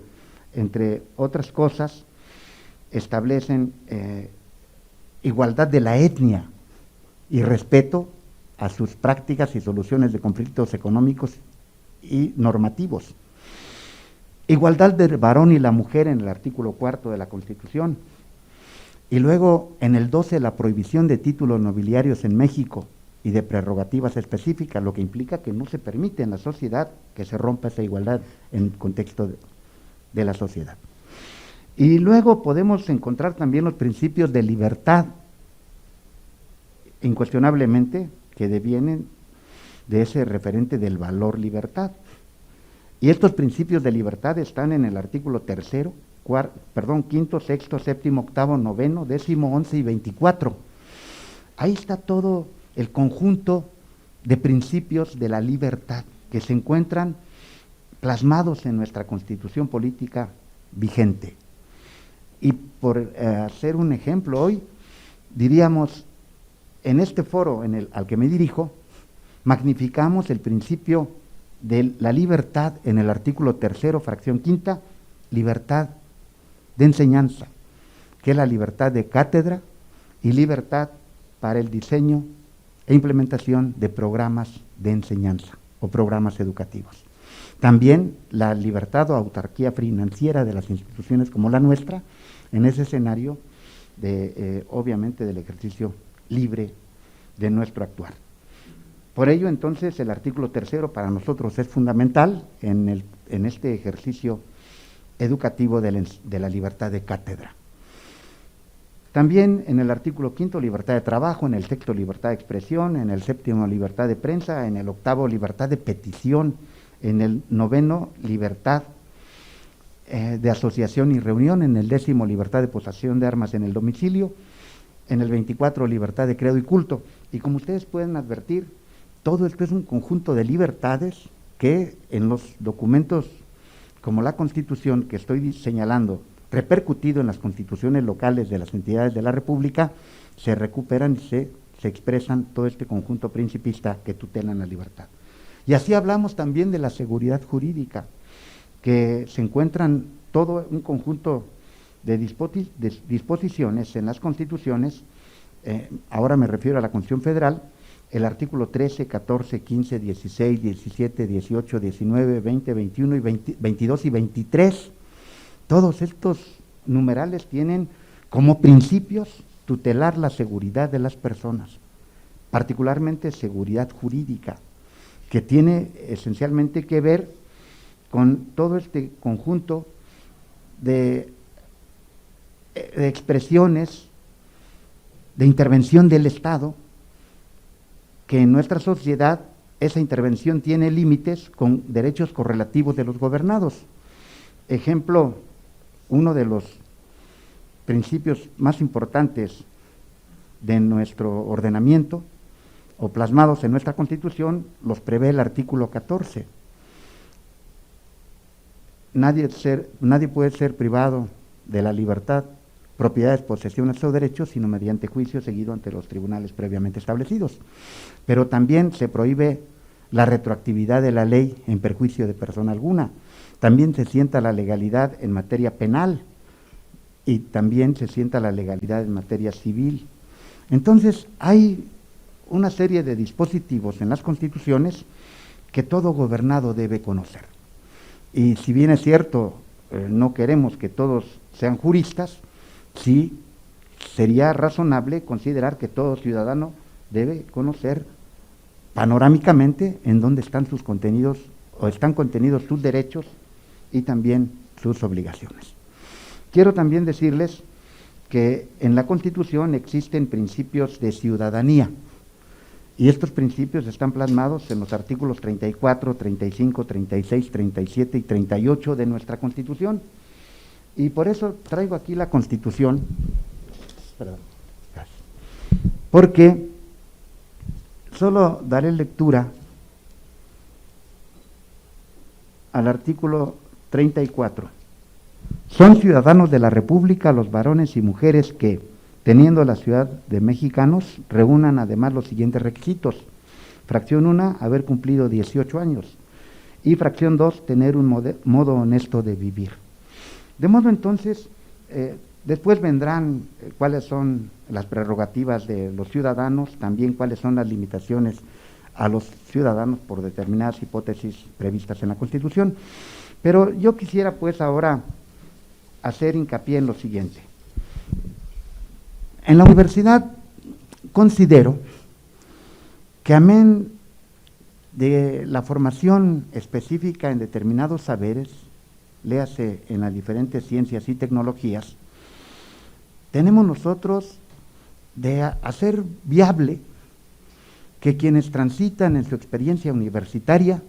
entre otras cosas establecen igualdad de la etnia y respeto a sus prácticas y soluciones de conflictos económicos y normativos. Igualdad del varón y la mujer en el artículo 4 de la Constitución. Y luego en el 12 la prohibición de títulos nobiliarios en México y de prerrogativas específicas, lo que implica que no se permite en la sociedad que se rompa esa igualdad en el contexto de la sociedad. Y luego podemos encontrar también los principios de libertad, incuestionablemente, que devienen de ese referente del valor libertad. Y estos principios de libertad están en el artículo 3, 5, 6, 7, 8, 9, 10, 11 y 24. Ahí está todo el conjunto de principios de la libertad que se encuentran plasmados en nuestra Constitución política vigente. Y por hacer un ejemplo hoy, diríamos, en este foro al que me dirijo, magnificamos el principio de la libertad en el artículo 3º, fracción 5ª, libertad de enseñanza, que es la libertad de cátedra y libertad para el diseño e implementación de programas de enseñanza o programas educativos. También la libertad o autarquía financiera de las instituciones como la nuestra, en ese escenario obviamente del ejercicio libre de nuestro actuar. Por ello, entonces, el artículo 3º para nosotros es fundamental en este ejercicio educativo de la libertad de cátedra. También en el artículo 5º, libertad de trabajo, en el 6º, libertad de expresión, en el 7º, libertad de prensa, en el 8º, libertad de petición, en el 9º, libertad de asociación y reunión, en el 10º, libertad de posesión de armas en el domicilio, en el 24, libertad de credo y culto. Y como ustedes pueden advertir, todo esto es un conjunto de libertades que en los documentos como la Constitución que estoy señalando, repercutido en las constituciones locales de las entidades de la República, se recuperan y se expresan todo este conjunto principista que tutelan la libertad. Y así hablamos también de la seguridad jurídica, que se encuentran todo un conjunto de disposiciones en las constituciones, ahora me refiero a la Constitución Federal, el artículo 13, 14, 15, 16, 17, 18, 19, 20, 21, y 22 y 23, todos estos numerales tienen como principios tutelar la seguridad de las personas, particularmente seguridad jurídica, que tiene esencialmente que ver con todo este conjunto de expresiones de intervención del Estado, que en nuestra sociedad esa intervención tiene límites con derechos correlativos de los gobernados. Ejemplo, uno de los principios más importantes de nuestro ordenamiento o plasmados en nuestra Constitución los prevé el artículo 14. Nadie puede ser privado de la libertad, propiedades, posesiones o derechos, sino mediante juicio seguido ante los tribunales previamente establecidos. Pero también se prohíbe la retroactividad de la ley en perjuicio de persona alguna. También se sienta la legalidad en materia penal y también se sienta la legalidad en materia civil. Entonces, hay una serie de dispositivos en las constituciones que todo gobernado debe conocer. Y si bien es cierto, no queremos que todos sean juristas, sí sería razonable considerar que todo ciudadano debe conocer panorámicamente en dónde están sus contenidos o están contenidos sus derechos y también sus obligaciones. Quiero también decirles que en la Constitución existen principios de ciudadanía y estos principios están plasmados en los artículos 34, 35, 36, 37 y 38 de nuestra Constitución. Y por eso traigo aquí la Constitución, porque solo daré lectura al artículo 34. Son ciudadanos de la República los varones y mujeres que, teniendo la ciudad de mexicanos, reúnan además los siguientes requisitos. Fracción 1, haber cumplido 18 años. Y fracción 2, tener un modo honesto de vivir. De modo entonces, después vendrán cuáles son las prerrogativas de los ciudadanos, también cuáles son las limitaciones a los ciudadanos por determinadas hipótesis previstas en la Constitución. Pero yo quisiera pues ahora hacer hincapié en lo siguiente. En la universidad considero que amén de la formación específica en determinados saberes, léase en las diferentes ciencias y tecnologías, tenemos nosotros de hacer viable que quienes transitan en su experiencia universitaria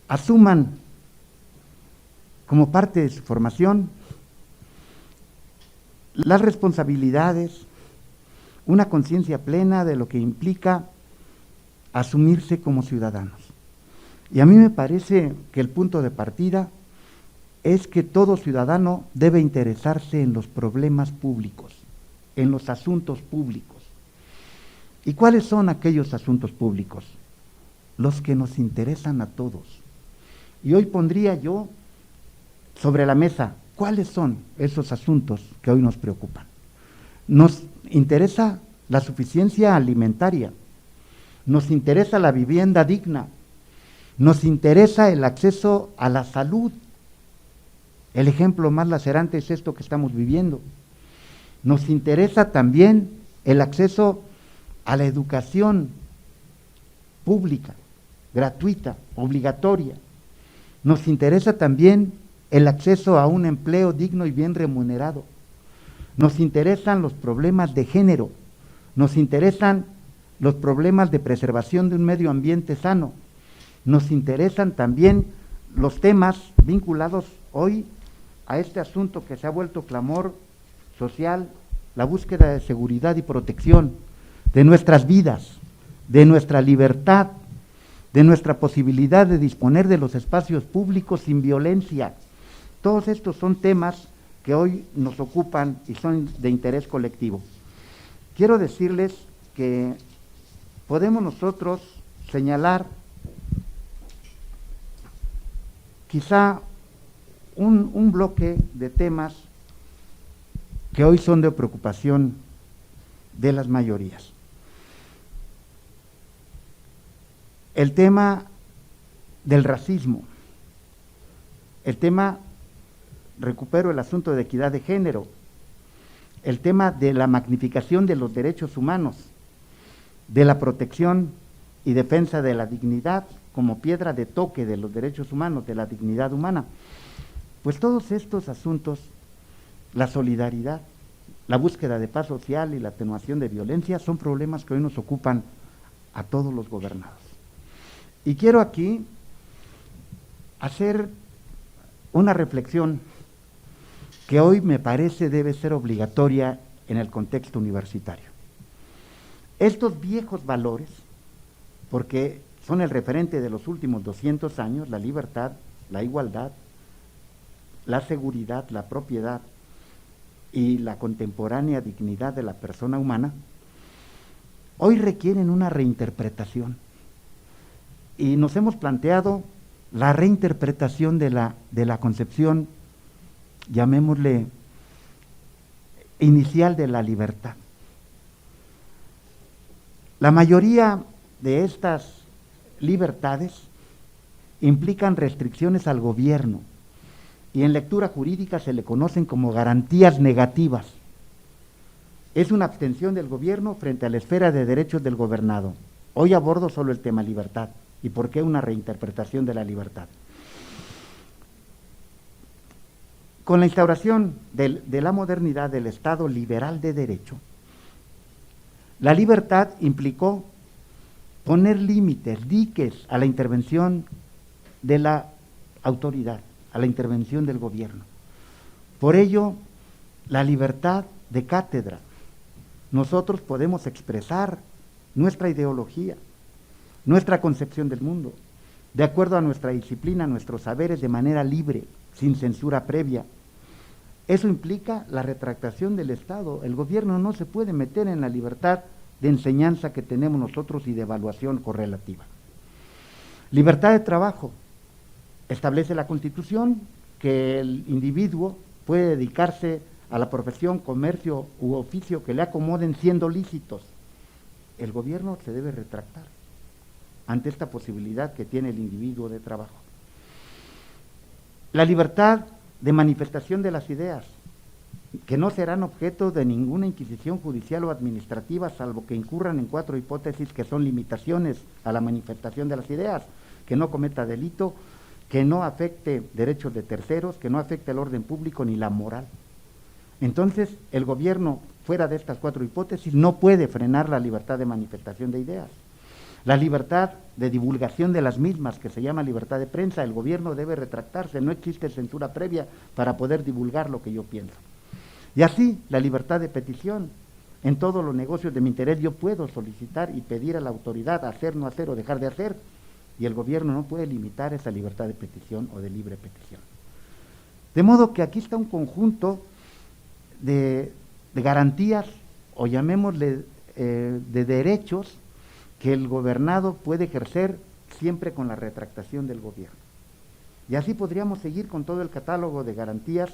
asuman como parte de su formación las responsabilidades, una conciencia plena de lo que implica asumirse como ciudadanos. Y a mí me parece que el punto de partida es que todo ciudadano debe interesarse en los problemas públicos, en los asuntos públicos. ¿Y cuáles son aquellos asuntos públicos? Los que nos interesan a todos. Y hoy pondría yo sobre la mesa, ¿cuáles son esos asuntos que hoy nos preocupan? Nos interesa la suficiencia alimentaria, nos interesa la vivienda digna, nos interesa el acceso a la salud. El ejemplo más lacerante es esto que estamos viviendo. Nos interesa también el acceso a la educación pública, gratuita, obligatoria. Nos interesa también el acceso a un empleo digno y bien remunerado. Nos interesan los problemas de género, nos interesan los problemas de preservación de un medio ambiente sano, nos interesan también los temas vinculados hoy a este asunto que se ha vuelto clamor social, la búsqueda de seguridad y protección de nuestras vidas, de nuestra libertad, de nuestra posibilidad de disponer de los espacios públicos sin violencia. Todos estos son temas que hoy nos ocupan y son de interés colectivo. Quiero decirles que podemos nosotros señalar quizá un bloque de temas que hoy son de preocupación de las mayorías. El tema del racismo, el tema, recupero el asunto de equidad de género, el tema de la magnificación de los derechos humanos, de la protección y defensa de la dignidad como piedra de toque de los derechos humanos, de la dignidad humana. Pues todos estos asuntos, la solidaridad, la búsqueda de paz social y la atenuación de violencia son problemas que hoy nos ocupan a todos los gobernados. Y quiero aquí hacer una reflexión que hoy me parece debe ser obligatoria en el contexto universitario. Estos viejos valores, porque son el referente de los últimos 200 años, la libertad, la igualdad, la seguridad, la propiedad y la contemporánea dignidad de la persona humana, hoy requieren una reinterpretación. Y nos hemos planteado la reinterpretación de la concepción, llamémosle, inicial de la libertad. La mayoría de estas libertades implican restricciones al gobierno y en lectura jurídica se le conocen como garantías negativas. Es una abstención del gobierno frente a la esfera de derechos del gobernado. Hoy abordo solo el tema libertad. ¿Y por qué una reinterpretación de la libertad? Con la instauración de la modernidad del Estado liberal de derecho, la libertad implicó poner límites, diques a la intervención de la autoridad, a la intervención del gobierno. Por ello, la libertad de cátedra. Nosotros podemos expresar nuestra ideología, nuestra concepción del mundo, de acuerdo a nuestra disciplina, nuestros saberes, de manera libre, sin censura previa. Eso implica la retractación del Estado. El gobierno no se puede meter en la libertad de enseñanza que tenemos nosotros y de evaluación correlativa. Libertad de trabajo. Establece la Constitución que el individuo puede dedicarse a la profesión, comercio u oficio que le acomoden siendo lícitos. El gobierno se debe retractar ante esta posibilidad que tiene el individuo de trabajo. La libertad de manifestación de las ideas, que no serán objeto de ninguna inquisición judicial o administrativa, salvo que incurran en 4 hipótesis que son limitaciones a la manifestación de las ideas: que no cometa delito, que no afecte derechos de terceros, que no afecte el orden público ni la moral. Entonces, el gobierno, fuera de estas 4 hipótesis, no puede frenar la libertad de manifestación de ideas. La libertad de divulgación de las mismas, que se llama libertad de prensa, el gobierno debe retractarse, no existe censura previa para poder divulgar lo que yo pienso. Y así, la libertad de petición. En todos los negocios de mi interés yo puedo solicitar y pedir a la autoridad hacer, no hacer o dejar de hacer. y el gobierno no puede limitar esa libertad de petición o de libre petición. De modo que aquí está un conjunto de garantías, o llamémosle de derechos, que el gobernado puede ejercer siempre con la retractación del gobierno. Y así podríamos seguir con todo el catálogo de garantías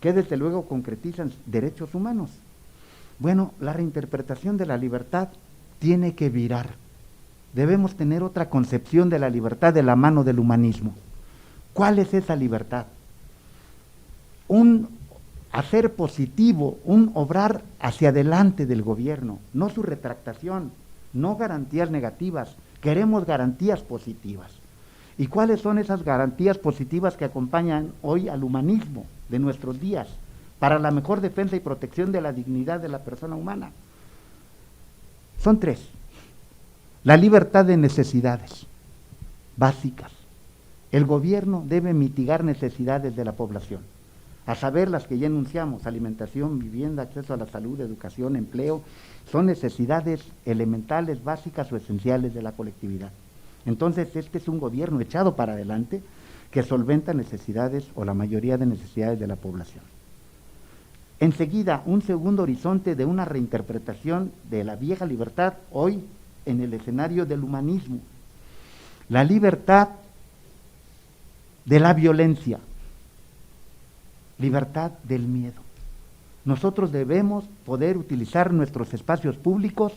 que desde luego concretizan derechos humanos. Bueno, la reinterpretación de la libertad tiene que virar. Debemos tener otra concepción de la libertad de la mano del humanismo. ¿Cuál es esa libertad? Un hacer positivo, un obrar hacia adelante del gobierno, no su retractación, no garantías negativas, queremos garantías positivas. ¿Y cuáles son esas garantías positivas que acompañan hoy al humanismo de nuestros días para la mejor defensa y protección de la dignidad de la persona humana? Son 3. La libertad de necesidades básicas. El gobierno debe mitigar necesidades de la población, a saber las que ya enunciamos: alimentación, vivienda, acceso a la salud, educación, empleo. Son necesidades elementales, básicas o esenciales de la colectividad. Entonces, este es un gobierno echado para adelante que solventa necesidades o la mayoría de necesidades de la población. Enseguida, un segundo horizonte de una reinterpretación de la vieja libertad, hoy en el escenario del humanismo. La libertad de la violencia, libertad del miedo. Nosotros debemos poder utilizar nuestros espacios públicos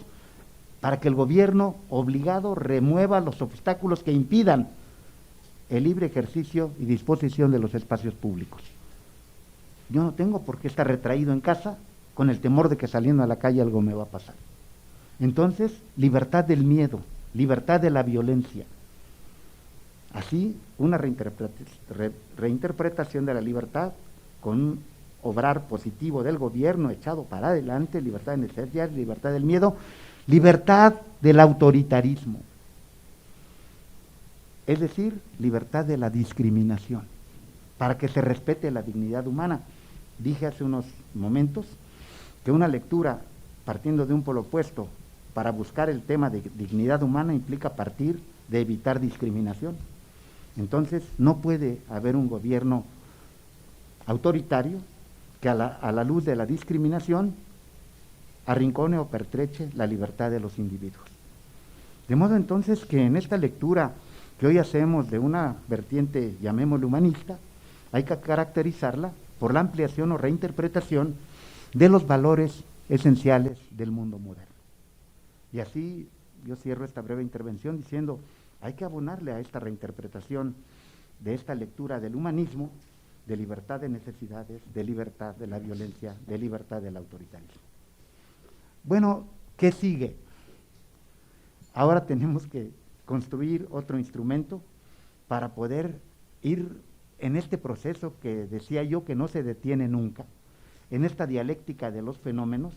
para que el gobierno obligado remueva los obstáculos que impidan el libre ejercicio y disposición de los espacios públicos. Yo no tengo por qué estar retraído en casa con el temor de que saliendo a la calle algo me va a pasar. Entonces, libertad del miedo, libertad de la violencia. Así, una reinterpretación de la libertad con un obrar positivo del gobierno echado para adelante, libertad de necesidad, libertad del miedo, libertad del autoritarismo, es decir, libertad de la discriminación, para que se respete la dignidad humana. Dije hace unos momentos que una lectura partiendo de un polo opuesto para buscar el tema de dignidad humana implica partir de evitar discriminación. Entonces, no puede haber un gobierno autoritario que a la luz de la discriminación arrincone o pertreche la libertad de los individuos. De modo entonces que en esta lectura que hoy hacemos de una vertiente, llamémosle humanista, hay que caracterizarla por la ampliación o reinterpretación de los valores esenciales del mundo moderno. Y así yo cierro esta breve intervención diciendo, hay que abonarle a esta reinterpretación de esta lectura del humanismo, de libertad de necesidades, de libertad de la violencia, de libertad del autoritarismo. Bueno, ¿qué sigue? Ahora tenemos que construir otro instrumento para poder ir en este proceso que decía yo que no se detiene nunca, en esta dialéctica de los fenómenos.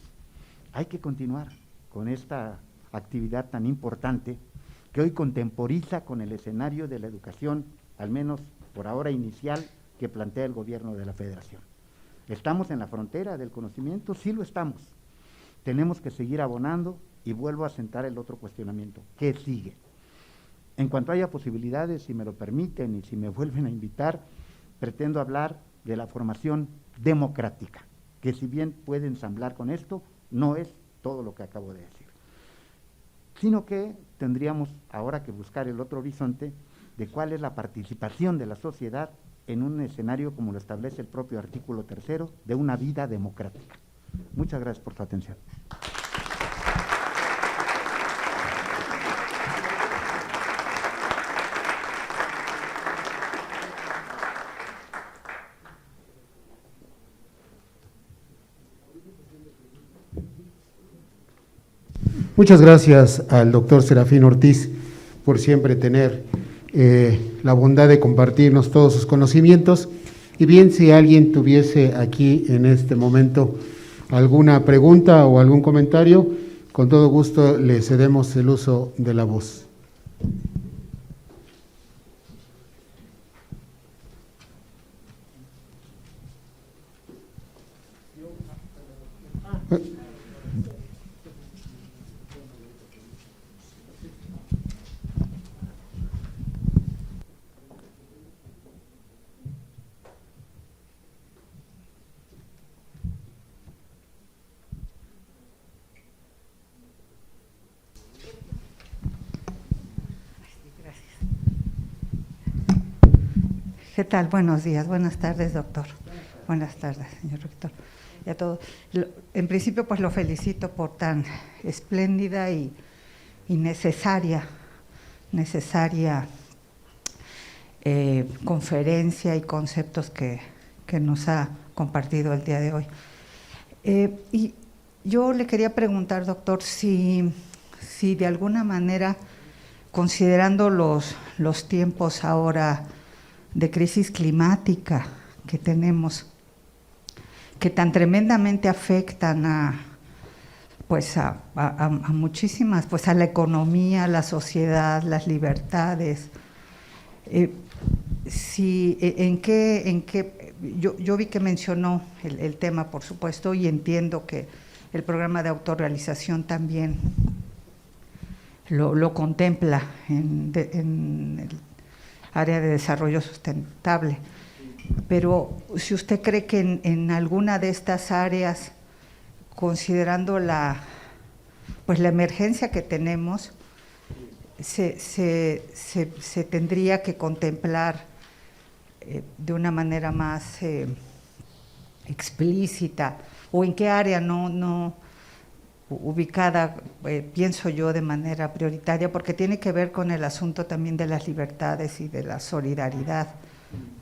Hay que continuar con esta actividad tan importante que hoy contemporiza con el escenario de la educación, al menos por ahora inicial, que plantea el gobierno de la Federación. ¿Estamos en la frontera del conocimiento? Sí lo estamos. Tenemos que seguir abonando y vuelvo a sentar el otro cuestionamiento. ¿Qué sigue? En cuanto haya posibilidades, si me lo permiten y si me vuelven a invitar, pretendo hablar de la formación democrática, que si bien puede ensamblar con esto, no es todo lo que acabo de decir, sino que tendríamos ahora que buscar el otro horizonte de cuál es la participación de la sociedad en un escenario, como lo establece el propio artículo 3, de una vida democrática. Muchas gracias por su atención. Muchas gracias al doctor Serafín Ortiz por siempre tener la bondad de compartirnos todos sus conocimientos. Y bien, si alguien tuviese aquí en este momento alguna pregunta o algún comentario, con todo gusto le cedemos el uso de la voz. ¿Qué tal? Buenos días, buenas tardes, doctor. Buenas tardes, señor rector. Y a todos. En principio, pues lo felicito por tan espléndida y necesaria conferencia y conceptos que nos ha compartido el día de hoy. Y yo le quería preguntar, doctor, si de alguna manera, considerando los tiempos ahora de crisis climática que tenemos, que tan tremendamente afectan a muchísimas, pues a la economía, a la sociedad, las libertades, yo vi que mencionó el tema, por supuesto, y entiendo que el programa de autorrealización también lo contempla en el área de desarrollo sustentable. Pero si usted cree que en alguna de estas áreas, considerando la emergencia que tenemos, se tendría que contemplar de una manera más explícita, o en qué área no ubicada, pienso yo, de manera prioritaria, porque tiene que ver con el asunto también de las libertades y de la solidaridad,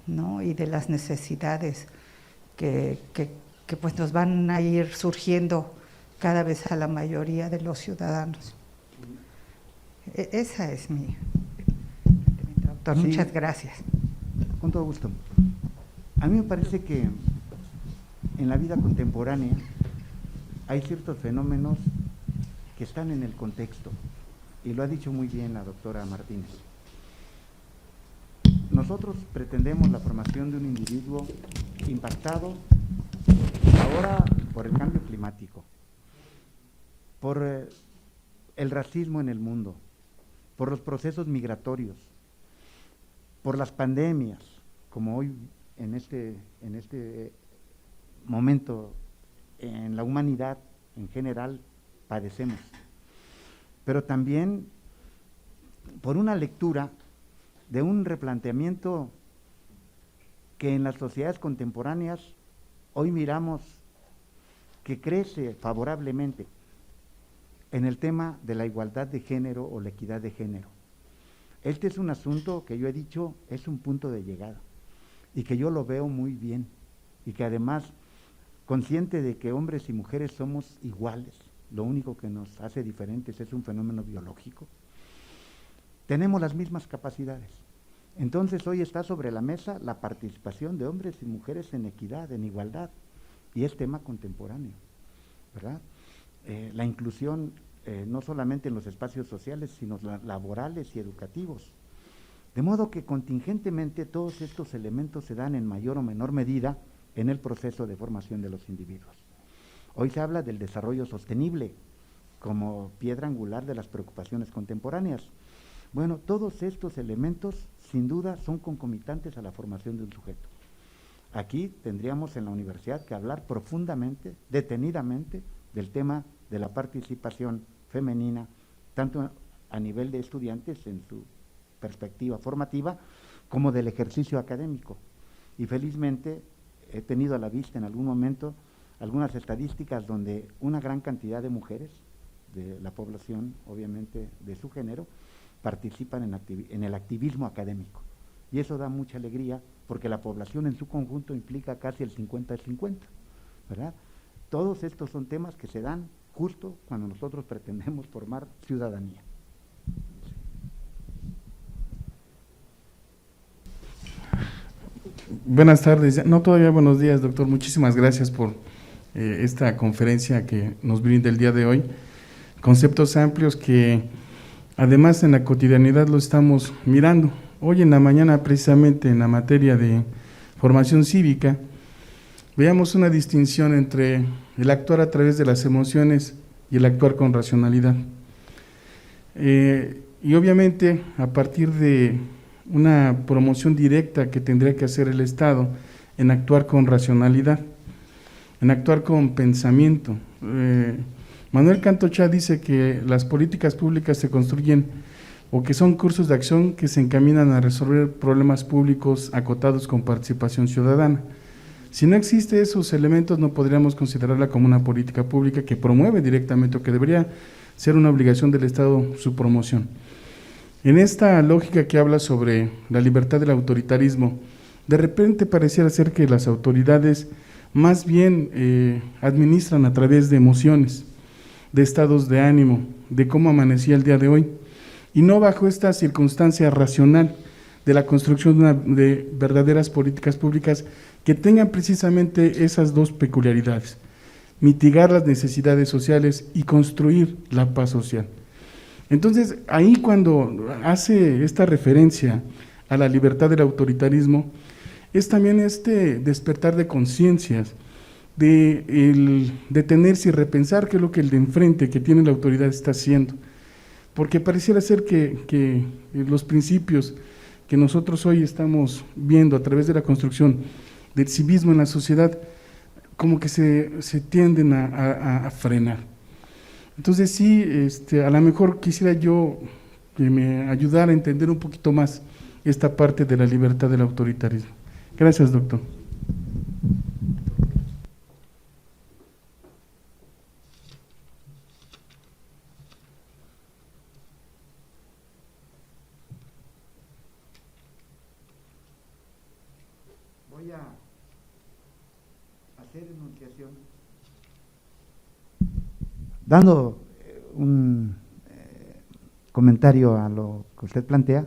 ¿no? Y de las necesidades que pues nos van a ir surgiendo cada vez a la mayoría de los ciudadanos. Esa es mi doctor. Sí, muchas gracias. Con todo gusto. A mí me parece que en la vida contemporánea hay ciertos fenómenos que están en el contexto, y lo ha dicho muy bien la doctora Martínez. Nosotros pretendemos la formación de un individuo impactado ahora por el cambio climático, por el racismo en el mundo, por los procesos migratorios, por las pandemias, como hoy en este momento en la humanidad en general padecemos, pero también por una lectura de un replanteamiento que en las sociedades contemporáneas hoy miramos que crece favorablemente en el tema de la igualdad de género o la equidad de género. Este es un asunto que yo he dicho es un punto de llegada y que yo lo veo muy bien, y que además, consciente de que hombres y mujeres somos iguales, lo único que nos hace diferentes es un fenómeno biológico, tenemos las mismas capacidades. Entonces hoy está sobre la mesa la participación de hombres y mujeres en equidad, en igualdad, y es tema contemporáneo, ¿verdad? La inclusión no solamente en los espacios sociales, sino laborales y educativos. De modo que contingentemente todos estos elementos se dan en mayor o menor medida en el proceso de formación de los individuos. Hoy se habla del desarrollo sostenible como piedra angular de las preocupaciones contemporáneas. Bueno, todos estos elementos sin duda son concomitantes a la formación de un sujeto. Aquí tendríamos en la universidad que hablar profundamente, detenidamente, del tema de la participación femenina, tanto a nivel de estudiantes en su perspectiva formativa, como del ejercicio académico. Y felizmente he tenido a la vista en algún momento algunas estadísticas donde una gran cantidad de mujeres de la población, obviamente de su género, participan en el activismo académico. Y eso da mucha alegría, porque la población en su conjunto implica casi el 50-50, ¿verdad? Todos estos son temas que se dan justo cuando nosotros pretendemos formar ciudadanía. Buenas tardes, no todavía buenos días, doctor. Muchísimas gracias por esta conferencia que nos brinda el día de hoy. Conceptos amplios que además en la cotidianidad lo estamos mirando. Hoy en la mañana, precisamente en la materia de formación cívica, veamos una distinción entre el actuar a través de las emociones y el actuar con racionalidad. Y obviamente a partir de una promoción directa que tendría que hacer el Estado en actuar con racionalidad, en actuar con pensamiento. Manuel Cantochá dice que las políticas públicas se construyen o que son cursos de acción que se encaminan a resolver problemas públicos acotados con participación ciudadana. Si no existe esos elementos, no podríamos considerarla como una política pública que promueve directamente o que debería ser una obligación del Estado su promoción. En esta lógica que habla sobre la libertad del autoritarismo, de repente pareciera ser que las autoridades más bien administran a través de emociones, de estados de ánimo, de cómo amanecía el día de hoy, y no bajo esta circunstancia racional de la construcción de verdaderas políticas públicas que tengan precisamente esas dos peculiaridades: mitigar las necesidades sociales y construir la paz social. Entonces, ahí cuando hace esta referencia a la libertad del autoritarismo, es también este despertar de conciencias, de el detenerse y repensar qué es lo que el de enfrente, que tiene la autoridad, está haciendo. Porque pareciera ser que los principios que nosotros hoy estamos viendo a través de la construcción del civismo en la sociedad, como que se tienden a frenar. Entonces sí, a lo mejor quisiera yo que me ayudara a entender un poquito más esta parte de la libertad del autoritarismo. Gracias, doctor. Voy a hacer enunciación dando un comentario a lo que usted plantea.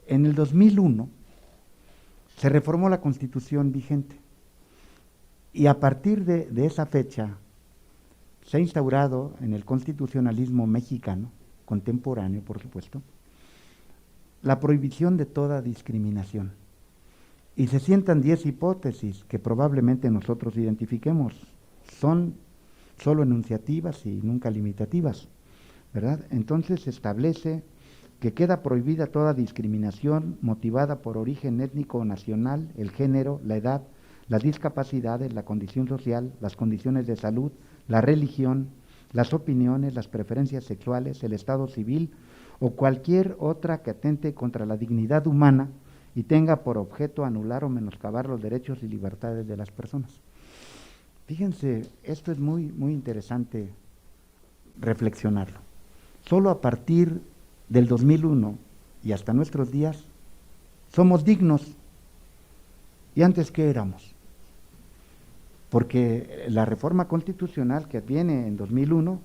En el 2001 se reformó la Constitución vigente y a partir de esa fecha se ha instaurado en el constitucionalismo mexicano, contemporáneo por supuesto, la prohibición de toda discriminación. Y se sientan 10 hipótesis que probablemente nosotros identifiquemos. Son solo enunciativas y nunca limitativas, ¿verdad? Entonces se establece que queda prohibida toda discriminación motivada por origen étnico o nacional, el género, la edad, las discapacidades, la condición social, las condiciones de salud, la religión, las opiniones, las preferencias sexuales, el estado civil o cualquier otra que atente contra la dignidad humana y tenga por objeto anular o menoscabar los derechos y libertades de las personas. Fíjense, esto es muy, muy interesante reflexionarlo. Solo a partir del 2001 y hasta nuestros días somos dignos. ¿Y antes qué éramos? Porque la reforma constitucional que viene en 2001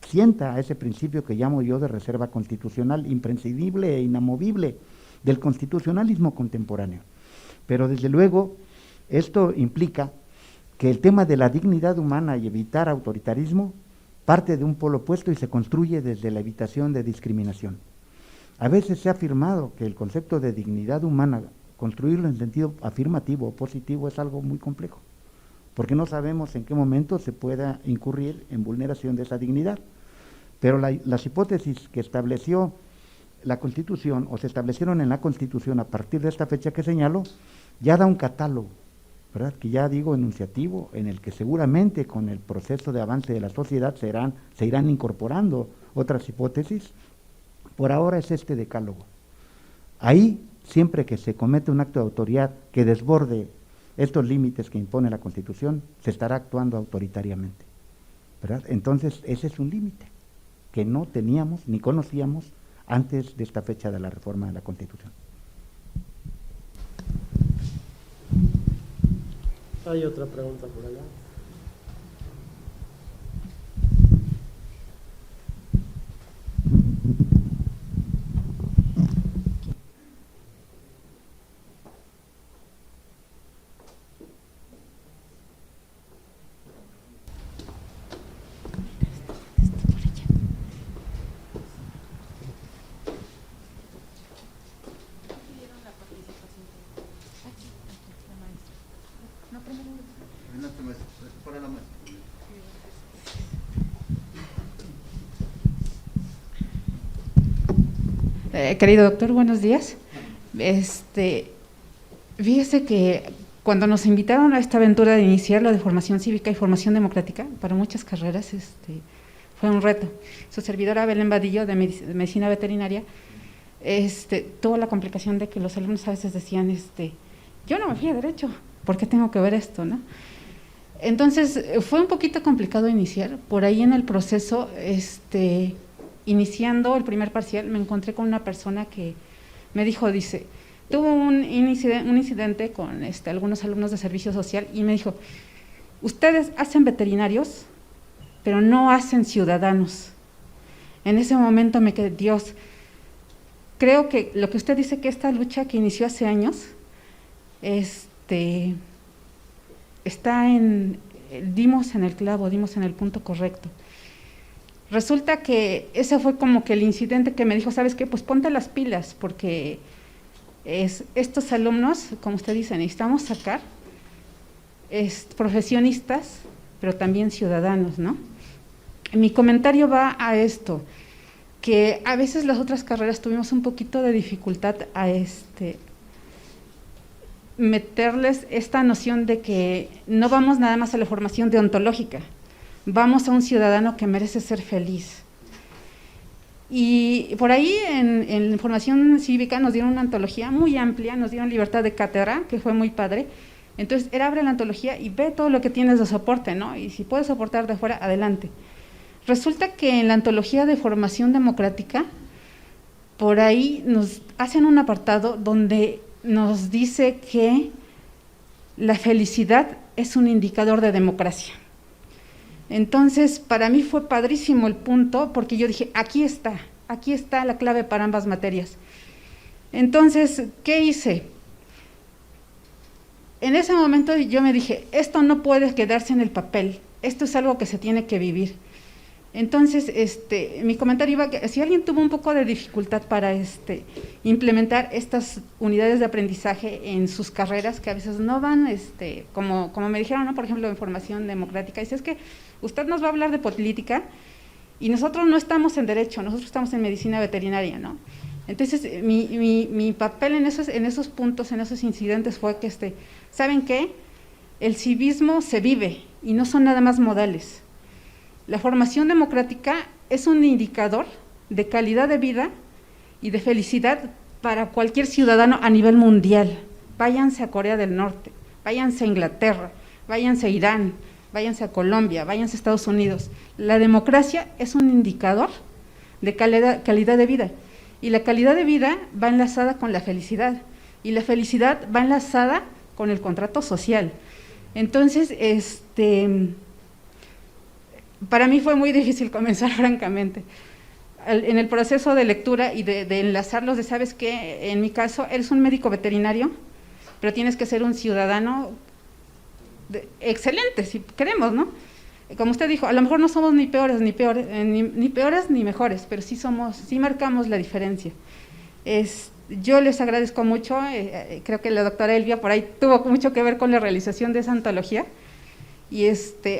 sienta ese principio que llamo yo de reserva constitucional, imprescindible e inamovible del constitucionalismo contemporáneo. Pero desde luego esto implica que el tema de la dignidad humana y evitar autoritarismo parte de un polo opuesto y se construye desde la evitación de discriminación. A veces se ha afirmado que el concepto de dignidad humana, construirlo en sentido afirmativo o positivo, es algo muy complejo, porque no sabemos en qué momento se pueda incurrir en vulneración de esa dignidad. Pero las hipótesis que estableció la Constitución, o se establecieron en la Constitución a partir de esta fecha que señalo, ya da un catálogo, ¿verdad? Que ya digo enunciativo, en el que seguramente con el proceso de avance de la sociedad se irán incorporando otras hipótesis. Por ahora es este decálogo. Ahí, siempre que se comete un acto de autoridad que desborde estos límites que impone la Constitución, se estará actuando autoritariamente, ¿verdad? Entonces, ese es un límite que no teníamos ni conocíamos antes de esta fecha de la reforma de la Constitución. Hay otra pregunta por allá. Querido doctor, buenos días. Fíjese que cuando nos invitaron a esta aventura de iniciar la de formación cívica y formación democrática para muchas carreras, fue un reto. Su servidora Belén Vadillo, de Medicina Veterinaria, tuvo la complicación de que los alumnos a veces decían, yo no me fui a Derecho, ¿por qué tengo que ver esto, no? Entonces, fue un poquito complicado iniciar. Por ahí en el proceso, iniciando el primer parcial, me encontré con una persona que me dijo, tuvo un incidente con algunos alumnos de servicio social y me dijo, ustedes hacen veterinarios, pero no hacen ciudadanos. En ese momento me quedé, Dios, creo que lo que usted dice, que esta lucha que inició hace años, dimos en el clavo, dimos en el punto correcto. Resulta que ese fue como que el incidente que me dijo, ¿sabes qué? Pues ponte las pilas, porque estos alumnos, como usted dice, necesitamos sacar profesionistas, pero también ciudadanos, ¿no? Mi comentario va a esto, que a veces las otras carreras tuvimos un poquito de dificultad a meterles esta noción de que no vamos nada más a la formación deontológica, vamos a un ciudadano que merece ser feliz. Y por ahí en formación cívica nos dieron una antología muy amplia, nos dieron libertad de cátedra, que fue muy padre. Entonces, abre la antología y ve todo lo que tienes de soporte, ¿no? Y si puedes soportar de fuera, adelante. Resulta que en la antología de formación democrática, por ahí nos hacen un apartado donde nos dice que la felicidad es un indicador de democracia. Entonces, para mí fue padrísimo el punto, porque yo dije, aquí está la clave para ambas materias. Entonces, ¿qué hice? En ese momento yo me dije, esto no puede quedarse en el papel, esto es algo que se tiene que vivir. Entonces, mi comentario iba que si alguien tuvo un poco de dificultad para implementar estas unidades de aprendizaje en sus carreras, que a veces no van, como me dijeron, ¿no? Por ejemplo, en formación democrática, dice, es que usted nos va a hablar de política y nosotros no estamos en Derecho, nosotros estamos en Medicina Veterinaria, ¿no? Entonces, mi papel en esos puntos, en esos incidentes fue que, ¿saben qué? El civismo se vive y no son nada más modales. La formación democrática es un indicador de calidad de vida y de felicidad para cualquier ciudadano a nivel mundial. Váyanse a Corea del Norte, váyanse a Inglaterra, váyanse a Irán, váyanse a Colombia, váyanse a Estados Unidos. La democracia es un indicador de calidad de vida. Y la calidad de vida va enlazada con la felicidad, y la felicidad va enlazada con el contrato social. Entonces, para mí fue muy difícil comenzar, francamente. En el proceso de lectura y de enlazarlos, de sabes que en mi caso, eres un médico veterinario, pero tienes que ser un ciudadano excelente, si queremos, ¿no? Como usted dijo, a lo mejor no somos ni peores ni mejores, pero sí marcamos la diferencia. Yo les agradezco mucho, creo que la doctora Elvia por ahí tuvo mucho que ver con la realización de esa antología, y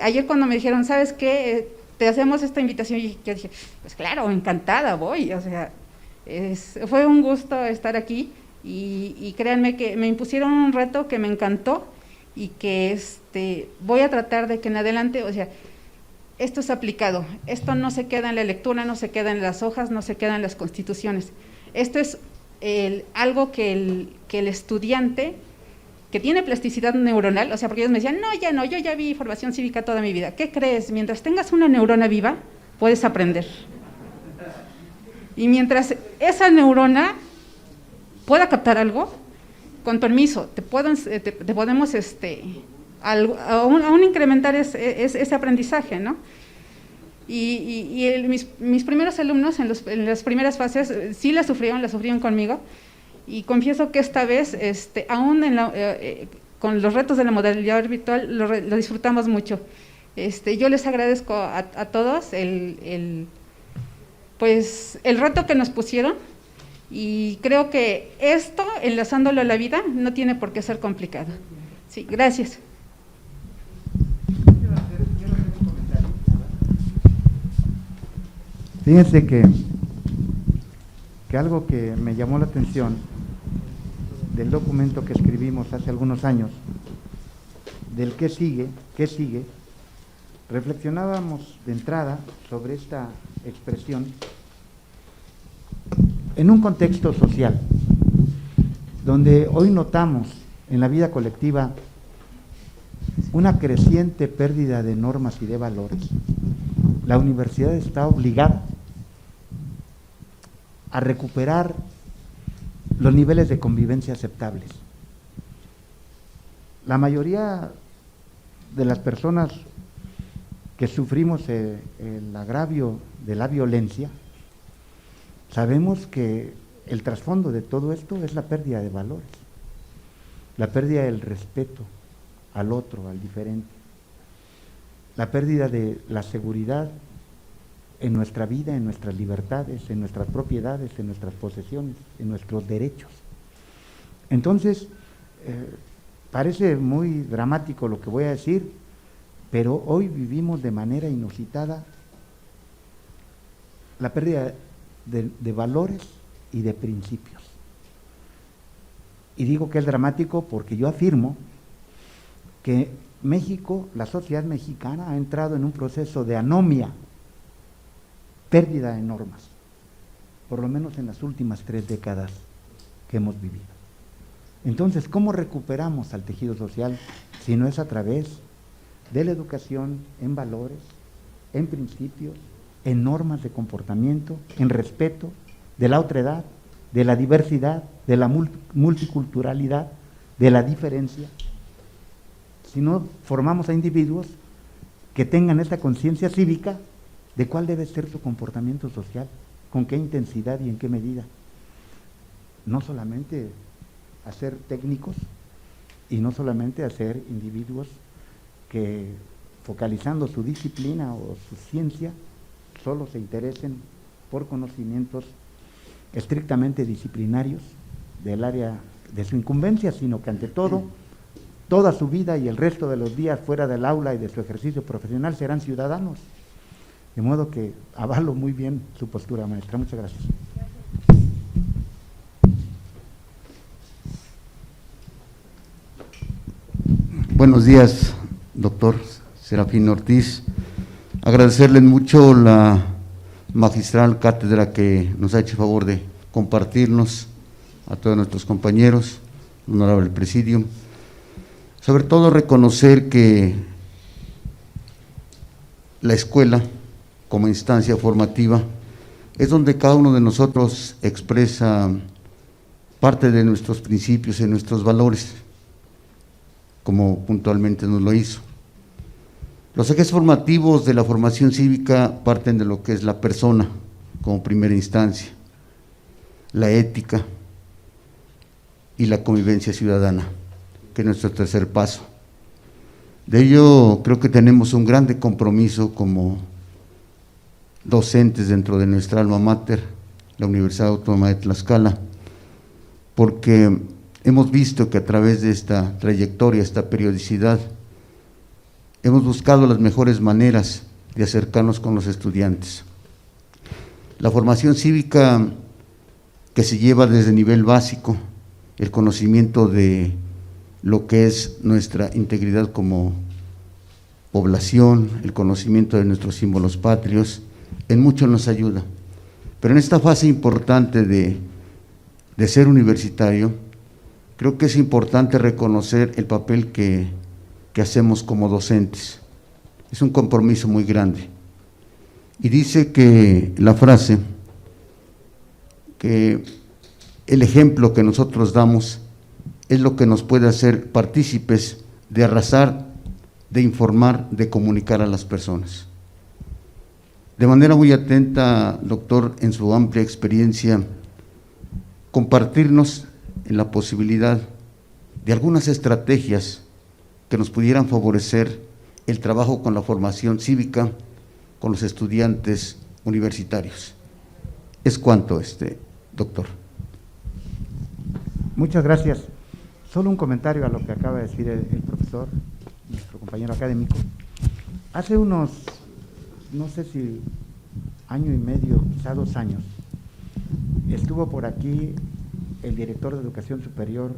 ayer cuando me dijeron, ¿sabes qué? Te hacemos esta invitación, y yo dije, pues claro, encantada, voy, o sea, fue un gusto estar aquí, y créanme que me impusieron un reto que me encantó, y que voy a tratar de que en adelante, o sea, esto es aplicado, esto no se queda en la lectura, no se queda en las hojas, no se queda en las constituciones, esto es algo que el estudiante que tiene plasticidad neuronal, o sea, porque ellos me decían, no, yo ya vi formación cívica toda mi vida. ¿Qué crees? Mientras tengas una neurona viva, puedes aprender. Y mientras esa neurona pueda captar algo, con permiso, te podemos aún incrementar ese aprendizaje, ¿no? Y mis primeros alumnos en las primeras fases sí la sufrieron conmigo, y confieso que esta vez, aún con los retos de la modalidad virtual, lo disfrutamos mucho. Yo les agradezco a todos el reto que nos pusieron, y creo que esto, enlazándolo a la vida, no tiene por qué ser complicado. Sí, gracias. Fíjense que algo que me llamó la atención del documento que escribimos hace algunos años, del qué sigue, reflexionábamos de entrada sobre esta expresión en un contexto social, donde hoy notamos en la vida colectiva una creciente pérdida de normas y de valores. La universidad está obligada a recuperar los niveles de convivencia aceptables. La mayoría de las personas que sufrimos el agravio de la violencia, sabemos que el trasfondo de todo esto es la pérdida de valores, la pérdida del respeto al otro, al diferente, la pérdida de la seguridad en nuestra vida, en nuestras libertades, en nuestras propiedades, en nuestras posesiones, en nuestros derechos. Entonces, parece muy dramático lo que voy a decir, pero hoy vivimos de manera inusitada la pérdida de valores y de principios. Y digo que es dramático porque yo afirmo que México, la sociedad mexicana, ha entrado en un proceso de anomia, pérdida de normas, por lo menos en las últimas 3 décadas que hemos vivido. Entonces, ¿cómo recuperamos al tejido social si no es a través de la educación en valores, en principios, en normas de comportamiento, en respeto de la otredad, de la diversidad, de la multiculturalidad, de la diferencia? Si no formamos a individuos que tengan esta conciencia cívica de cuál debe ser su comportamiento social, con qué intensidad y en qué medida. No solamente a ser técnicos y no solamente a ser individuos que, focalizando su disciplina o su ciencia, solo se interesen por conocimientos estrictamente disciplinarios del área de su incumbencia, sino que ante todo, toda su vida y el resto de los días fuera del aula y de su ejercicio profesional serán ciudadanos. De modo que avalo muy bien su postura, maestra. Muchas gracias. Buenos días, doctor Serafín Ortiz. Agradecerle mucho la magistral cátedra que nos ha hecho el favor de compartirnos a todos nuestros compañeros, honorable presidium. Sobre todo reconocer que la escuela, como instancia formativa, es donde cada uno de nosotros expresa parte de nuestros principios y nuestros valores, como puntualmente nos lo hizo. Los ejes formativos de la formación cívica parten de lo que es la persona como primera instancia, la ética y la convivencia ciudadana, que es nuestro tercer paso. De ello creo que tenemos un grande compromiso como docentes dentro de nuestra alma mater, la Universidad Autónoma de Tlaxcala, porque hemos visto que a través de esta trayectoria, esta periodicidad, hemos buscado las mejores maneras de acercarnos con los estudiantes. La formación cívica que se lleva desde nivel básico, el conocimiento de lo que es nuestra integridad como población, el conocimiento de nuestros símbolos patrios, en mucho nos ayuda. Pero en esta fase importante de ser universitario, creo que es importante reconocer el papel que hacemos como docentes. Es un compromiso muy grande. Y dice que la frase, que el ejemplo que nosotros damos es lo que nos puede hacer partícipes de arrasar, de informar, de comunicar a las personas. De manera muy atenta, doctor, en su amplia experiencia, compartirnos en la posibilidad de algunas estrategias que nos pudieran favorecer el trabajo con la formación cívica, con los estudiantes universitarios. Es cuanto, doctor. Muchas gracias. Solo un comentario a lo que acaba de decir el profesor, nuestro compañero académico. Hace unos, no sé si año y medio, quizá 2 años, estuvo por aquí el director de Educación Superior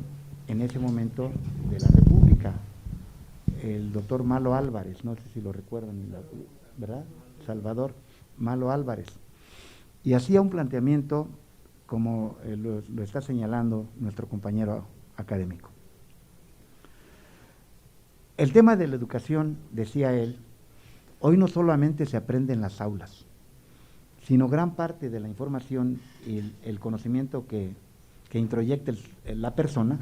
en ese momento de la República, el doctor Malo Álvarez, no sé si lo recuerdan, ¿verdad? Salvador Malo Álvarez. Y hacía un planteamiento como lo está señalando nuestro compañero académico. El tema de la educación, decía él, hoy no solamente se aprende en las aulas, sino gran parte de la información y el conocimiento que introyecta la persona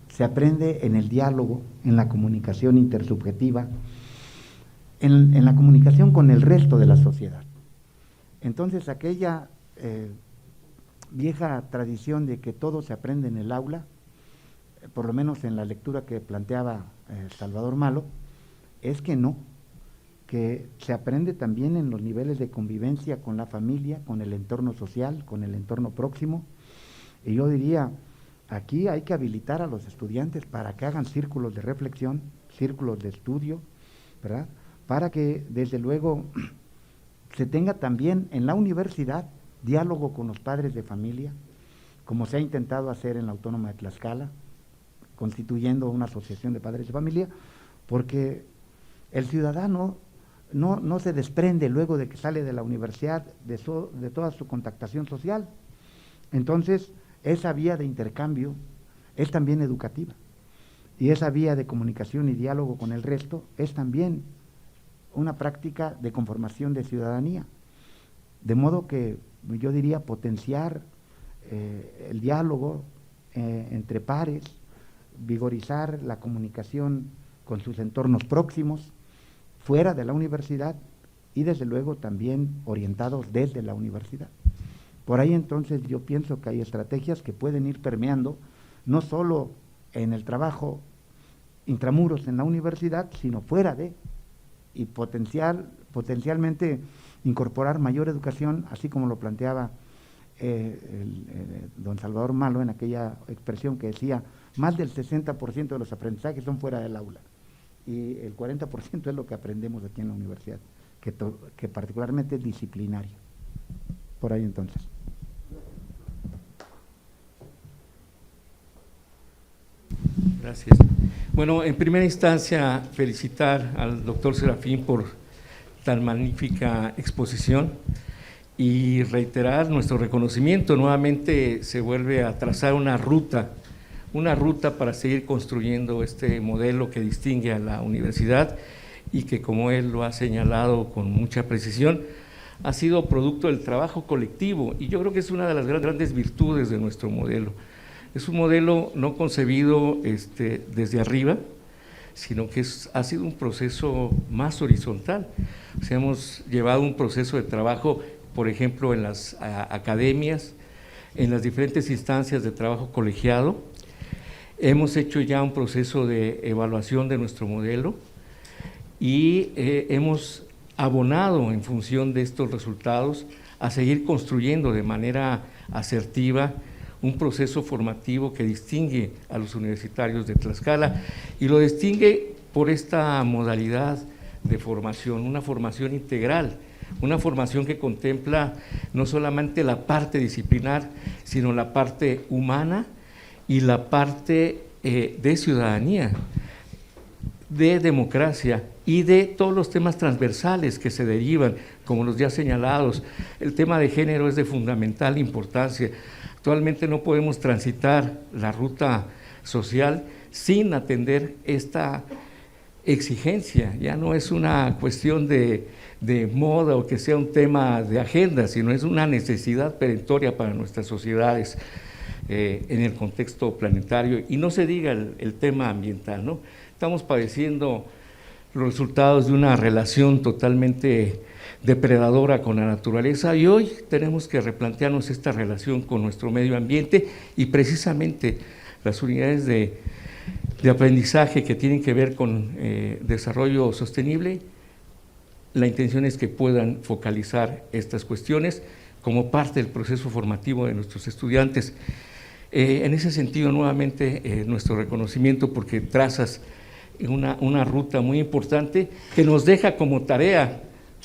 se aprende en el diálogo, en la comunicación intersubjetiva, en la comunicación con el resto de la sociedad. Entonces, aquella vieja tradición de que todo se aprende en el aula, por lo menos en la lectura que planteaba Salvador Malo, es que no, que se aprende también en los niveles de convivencia con la familia, con el entorno social, con el entorno próximo. Y yo diría, aquí hay que habilitar a los estudiantes para que hagan círculos de reflexión, círculos de estudio, ¿verdad? Para que desde luego se tenga también en la universidad diálogo con los padres de familia, como se ha intentado hacer en la Autónoma de Tlaxcala, constituyendo una asociación de padres de familia, porque el ciudadano no se desprende luego de que sale de la universidad de toda su contactación social. Entonces, esa vía de intercambio es también educativa, y esa vía de comunicación y diálogo con el resto es también una práctica de conformación de ciudadanía. De modo que yo diría potenciar el diálogo entre pares, vigorizar la comunicación con sus entornos próximos, fuera de la universidad y desde luego también orientados desde la universidad. Por ahí entonces yo pienso que hay estrategias que pueden ir permeando no solo en el trabajo intramuros en la universidad, sino fuera de, y potencialmente incorporar mayor educación, así como lo planteaba don Salvador Malo en aquella expresión que decía, más del 60% de los aprendizajes son fuera del aula, y el 40% es lo que aprendemos aquí en la universidad, que particularmente es disciplinario. Por ahí entonces. Gracias. Bueno, en primera instancia, felicitar al doctor Serafín por tan magnífica exposición y reiterar nuestro reconocimiento. Nuevamente se vuelve a trazar una ruta para seguir construyendo este modelo que distingue a la universidad y que, como él lo ha señalado con mucha precisión, ha sido producto del trabajo colectivo, y yo creo que es una de las grandes virtudes de nuestro modelo. Es un modelo no concebido desde arriba, sino que ha sido un proceso más horizontal. O sea, hemos llevado un proceso de trabajo, por ejemplo, en las academias, en las diferentes instancias de trabajo colegiado. Hemos hecho ya un proceso de evaluación de nuestro modelo y hemos abonado en función de estos resultados a seguir construyendo de manera asertiva un proceso formativo que distingue a los universitarios de Tlaxcala, y lo distingue por esta modalidad de formación, una formación integral, una formación que contempla no solamente la parte disciplinar, sino la parte humana y la parte de ciudadanía, de democracia y de todos los temas transversales que se derivan, como los ya señalados. El tema de género es de fundamental importancia. Actualmente no podemos transitar la ruta social sin atender esta exigencia. Ya no es una cuestión de moda o que sea un tema de agenda, sino es una necesidad perentoria para nuestras sociedades en el contexto planetario, y no se diga el tema ambiental, ¿no? Estamos padeciendo los resultados de una relación totalmente depredadora con la naturaleza, y hoy tenemos que replantearnos esta relación con nuestro medio ambiente, y precisamente las unidades de aprendizaje que tienen que ver con desarrollo sostenible, la intención es que puedan focalizar estas cuestiones como parte del proceso formativo de nuestros estudiantes. En ese sentido, nuevamente, nuestro reconocimiento, porque trazas una ruta muy importante que nos deja como tarea,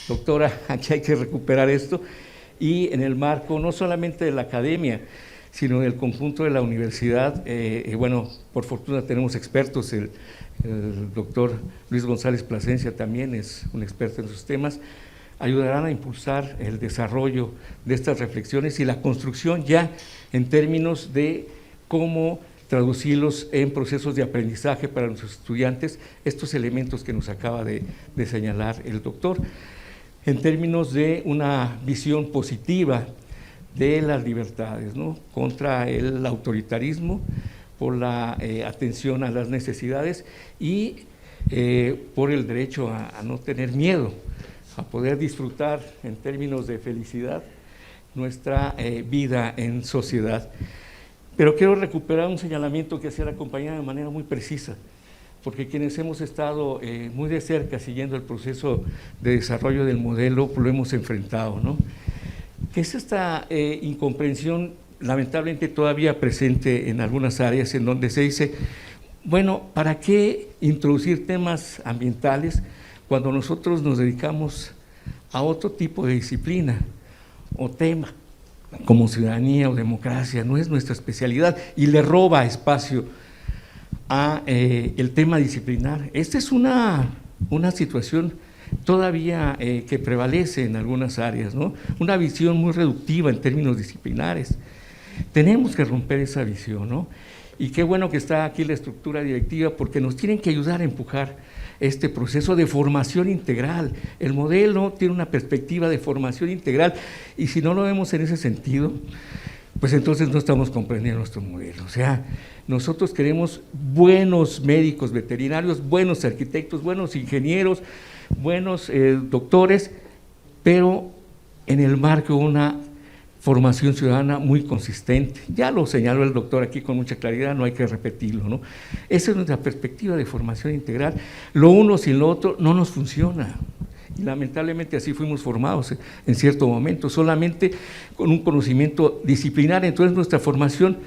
doctora, aquí hay que recuperar esto, y en el marco no solamente de la academia, sino del conjunto de la universidad. Bueno, por fortuna tenemos expertos, el doctor Luis González Plasencia también es un experto en esos temas, ayudarán a impulsar el desarrollo de estas reflexiones y la construcción ya en términos de cómo traducirlos en procesos de aprendizaje para nuestros estudiantes, estos elementos que nos acaba de señalar el doctor, en términos de una visión positiva de las libertades, ¿no?, contra el autoritarismo, por la atención a las necesidades y por el derecho a no tener miedo, a poder disfrutar en términos de felicidad nuestra vida en sociedad. Pero quiero recuperar un señalamiento que hacía la compañera de manera muy precisa, porque quienes hemos estado muy de cerca siguiendo el proceso de desarrollo del modelo, lo hemos enfrentado, ¿no?, que es esta incomprensión lamentablemente todavía presente en algunas áreas en donde se dice, bueno, ¿para qué introducir temas ambientales cuando nosotros nos dedicamos a otro tipo de disciplina o tema, como ciudadanía o democracia? No es nuestra especialidad y le roba espacio a el tema disciplinar. Esta es una situación todavía que prevalece en algunas áreas, ¿no?, una visión muy reductiva en términos disciplinares. Tenemos que romper esa visión, ¿no? Y qué bueno que está aquí la estructura directiva, porque nos tienen que ayudar a empujar este proceso de formación integral. El modelo tiene una perspectiva de formación integral y si no lo vemos en ese sentido, pues entonces no estamos comprendiendo nuestro modelo. O sea, nosotros queremos buenos médicos veterinarios, buenos arquitectos, buenos ingenieros, buenos doctores, pero en el marco de una formación ciudadana muy consistente. Ya lo señaló el doctor aquí con mucha claridad, no hay que repetirlo, ¿no? Esa es nuestra perspectiva de formación integral. Lo uno sin lo otro no nos funciona. Y lamentablemente así fuimos formados en cierto momento, solamente con un conocimiento disciplinar. Entonces nuestra formación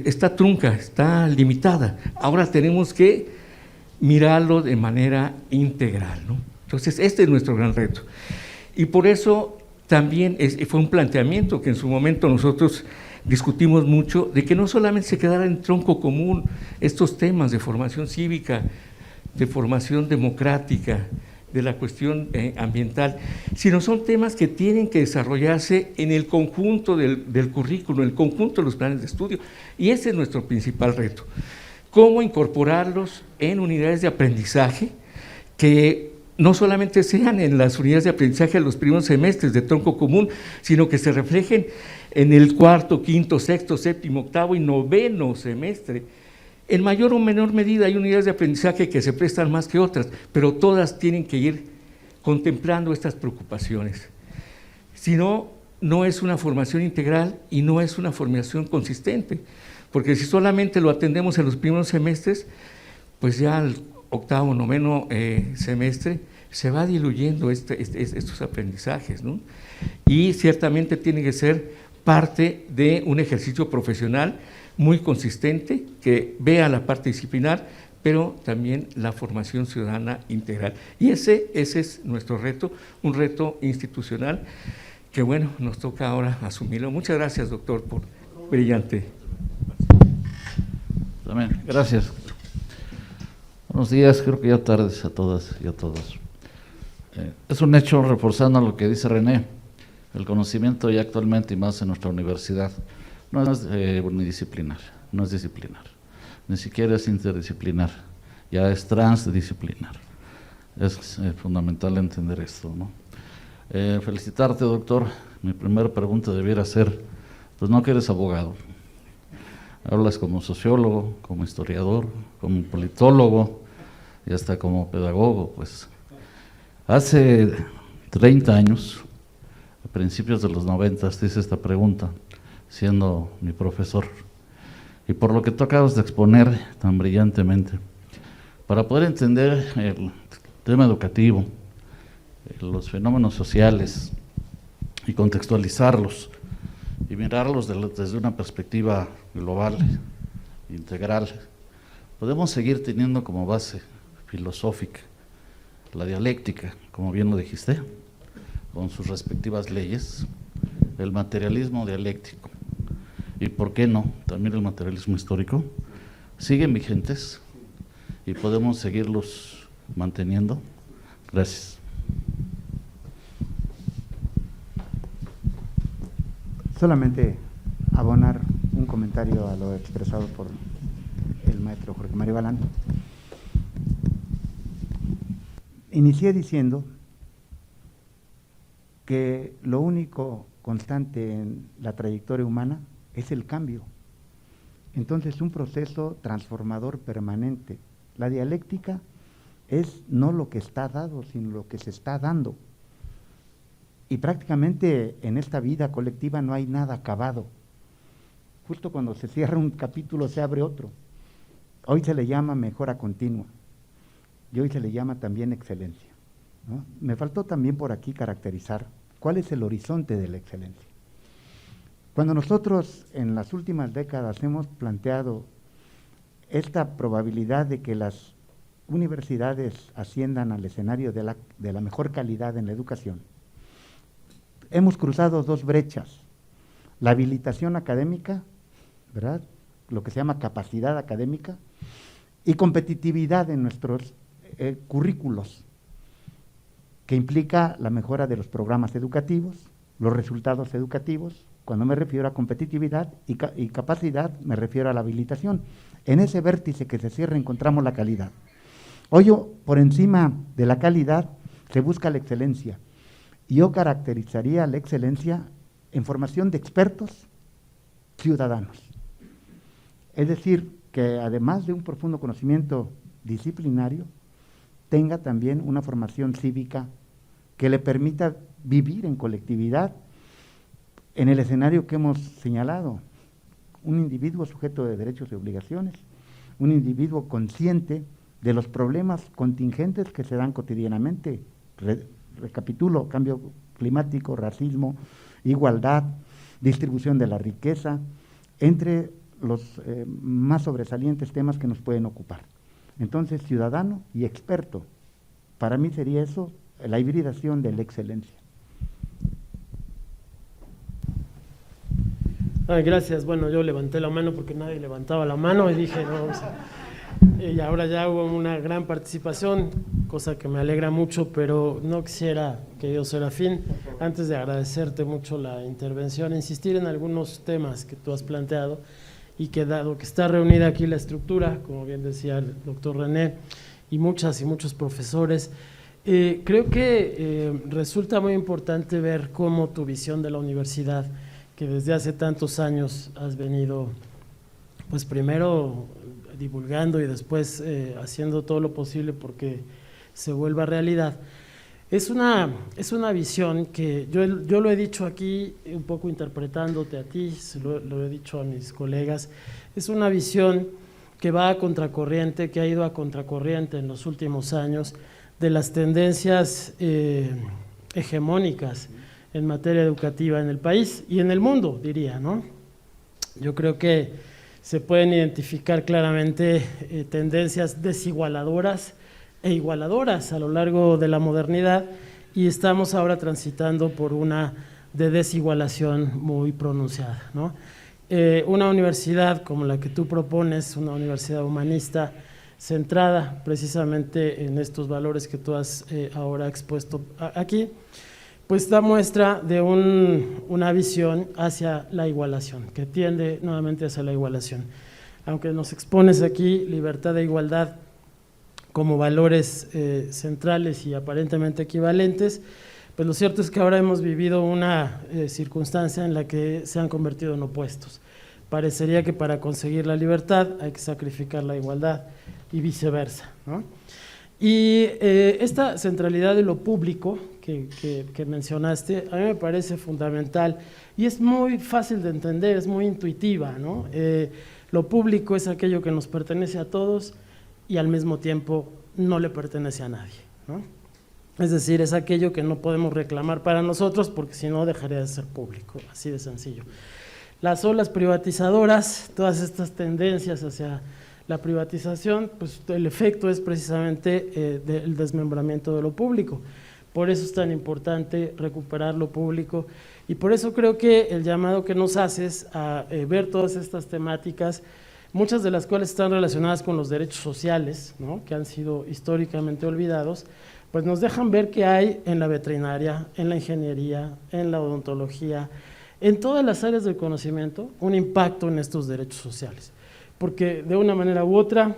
está trunca, está limitada. Ahora tenemos que mirarlo de manera integral, ¿no? Entonces este es nuestro gran reto. Y por eso también fue un planteamiento que en su momento nosotros discutimos mucho, de que no solamente se quedara en tronco común estos temas de formación cívica, de formación democrática, de la cuestión ambiental, sino son temas que tienen que desarrollarse en el conjunto del currículo, en el conjunto de los planes de estudio, y ese es nuestro principal reto. ¿Cómo incorporarlos en unidades de aprendizaje que no solamente sean en las unidades de aprendizaje de los primeros semestres de tronco común, sino que se reflejen en el cuarto, quinto, sexto, séptimo, octavo y noveno semestre? En mayor o menor medida hay unidades de aprendizaje que se prestan más que otras, pero todas tienen que ir contemplando estas preocupaciones. Si no, no es una formación integral y no es una formación consistente, porque si solamente lo atendemos en los primeros semestres, pues ya al octavo, noveno semestre se va diluyendo estos aprendizajes, ¿no? Y ciertamente tiene que ser parte de un ejercicio profesional muy consistente que vea la parte disciplinar, pero también la formación ciudadana integral. Y ese es nuestro reto, un reto institucional que, bueno, nos toca ahora asumirlo. Muchas gracias, doctor, por brillante. Amén. Gracias. Buenos días, creo que ya tardes a todas y a todos. Es un hecho, reforzando lo que dice René, el conocimiento ya actualmente y más en nuestra universidad no es unidisciplinar, no es disciplinar, ni siquiera es interdisciplinar, ya es transdisciplinar. Es fundamental entender esto, ¿no? Felicitarte, doctor. Mi primera pregunta debiera ser, pues no que eres abogado, hablas como sociólogo, como historiador, como politólogo y hasta como pedagogo. Pues hace 30 años, a principios de los 90, te hice esta pregunta, siendo mi profesor, y por lo que tú acabas de exponer tan brillantemente, para poder entender el tema educativo, los fenómenos sociales y contextualizarlos y mirarlos desde una perspectiva global, integral, podemos seguir teniendo como base filosófica la dialéctica, como bien lo dijiste, con sus respectivas leyes, el materialismo dialéctico, y por qué no, también el materialismo histórico, siguen vigentes y podemos seguirlos manteniendo. Gracias. Solamente abonar un comentario a lo expresado por el maestro Jorge Mario Galán. Inicié diciendo que lo único constante en la trayectoria humana es el cambio. Entonces, un proceso transformador permanente. La dialéctica es no lo que está dado, sino lo que se está dando. Y prácticamente en esta vida colectiva no hay nada acabado. Justo cuando se cierra un capítulo se abre otro. Hoy se le llama mejora continua y hoy se le llama también excelencia, ¿no? Me faltó también por aquí caracterizar cuál es el horizonte de la excelencia. Cuando nosotros en las últimas décadas hemos planteado esta probabilidad de que las universidades asciendan al escenario de la mejor calidad en la educación, hemos cruzado dos brechas: la habilitación académica, ¿verdad?, lo que se llama capacidad académica, y competitividad en nuestros currículos, que implica la mejora de los programas educativos, los resultados educativos. Cuando me refiero a competitividad y capacidad, me refiero a la habilitación. En ese vértice que se cierra encontramos la calidad. Hoy, por encima de la calidad, se busca la excelencia. Y yo caracterizaría la excelencia en formación de expertos ciudadanos. Es decir, que además de un profundo conocimiento disciplinario, tenga también una formación cívica que le permita vivir en colectividad en el escenario que hemos señalado. Un individuo sujeto de derechos y obligaciones, un individuo consciente de los problemas contingentes que se dan cotidianamente. Recapitulo: cambio climático, racismo, igualdad, distribución de la riqueza, entre los más sobresalientes temas que nos pueden ocupar. Entonces, ciudadano y experto, para mí sería eso la hibridación de la excelencia. Gracias. Bueno, yo levanté la mano porque nadie levantaba la mano y dije, no, y ahora ya hubo una gran participación, cosa que me alegra mucho, pero no quisiera, querido Serafín, antes de agradecerte mucho la intervención, insistir en algunos temas que tú has planteado y que, dado que está reunida aquí la estructura, como bien decía el doctor René, y muchas y muchos profesores, creo que resulta muy importante ver cómo tu visión de la universidad, que desde hace tantos años has venido, pues primero divulgando y después haciendo todo lo posible porque se vuelva realidad. Es una visión que yo lo he dicho aquí, un poco interpretándote a ti, lo he dicho a mis colegas, es una visión que va a contracorriente, que ha ido a contracorriente en los últimos años de las tendencias hegemónicas en materia educativa en el país y en el mundo, diría, ¿no? Yo creo que se pueden identificar claramente tendencias desigualadoras e igualadoras a lo largo de la modernidad y estamos ahora transitando por una de desigualación muy pronunciada, ¿no? Una universidad como la que tú propones, una universidad humanista centrada precisamente en estos valores que tú has ahora expuesto aquí, pues da muestra de una visión hacia la igualación, que tiende nuevamente hacia la igualación. Aunque nos expones aquí libertad e igualdad como valores centrales y aparentemente equivalentes, pues lo cierto es que ahora hemos vivido una circunstancia en la que se han convertido en opuestos. Parecería que para conseguir la libertad hay que sacrificar la igualdad y viceversa, ¿no? Y esta centralidad de lo público que mencionaste, a mí me parece fundamental y es muy fácil de entender, es muy intuitiva, ¿no? Lo público es aquello que nos pertenece a todos y al mismo tiempo no le pertenece a nadie, ¿no? Es decir, es aquello que no podemos reclamar para nosotros porque si no dejaría de ser público, así de sencillo. Las olas privatizadoras, todas estas tendencias hacia la privatización, pues el efecto es precisamente el desmembramiento de lo público. Por eso es tan importante recuperar lo público y por eso creo que el llamado que nos haces a ver todas estas temáticas, muchas de las cuales están relacionadas con los derechos sociales, ¿no?, que han sido históricamente olvidados, pues nos dejan ver que hay en la veterinaria, en la ingeniería, en la odontología, en todas las áreas del conocimiento, un impacto en estos derechos sociales. Porque de una manera u otra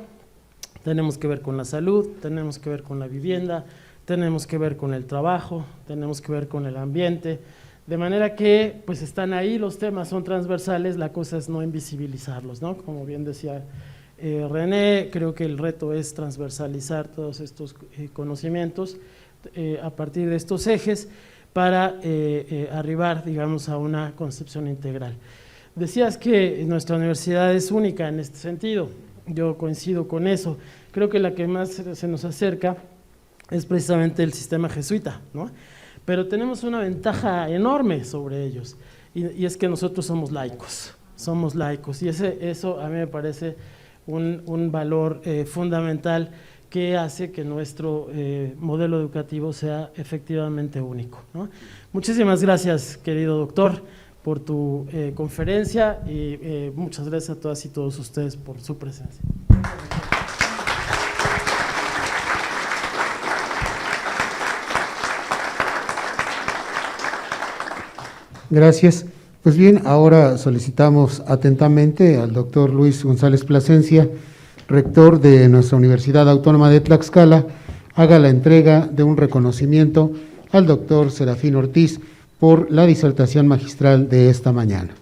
tenemos que ver con la salud, tenemos que ver con la vivienda, tenemos que ver con el trabajo, tenemos que ver con el ambiente, de manera que pues están ahí, los temas son transversales, la cosa es no invisibilizarlos, ¿no? Como bien decía René, creo que el reto es transversalizar todos estos conocimientos a partir de estos ejes para arribar, digamos, a una concepción integral. Decías que nuestra universidad es única en este sentido, yo coincido con eso, creo que la que más se nos acerca es precisamente el sistema jesuita, ¿no? Pero tenemos una ventaja enorme sobre ellos, y es que nosotros somos laicos, y eso a mí me parece un valor fundamental que hace que nuestro modelo educativo sea efectivamente único, ¿no? Muchísimas gracias, querido doctor, por tu conferencia y muchas gracias a todas y todos ustedes por su presencia. Gracias. Pues bien, ahora solicitamos atentamente al doctor Luis González Plasencia, rector de nuestra Universidad Autónoma de Tlaxcala, haga la entrega de un reconocimiento al doctor Serafín Ortiz por la disertación magistral de esta mañana.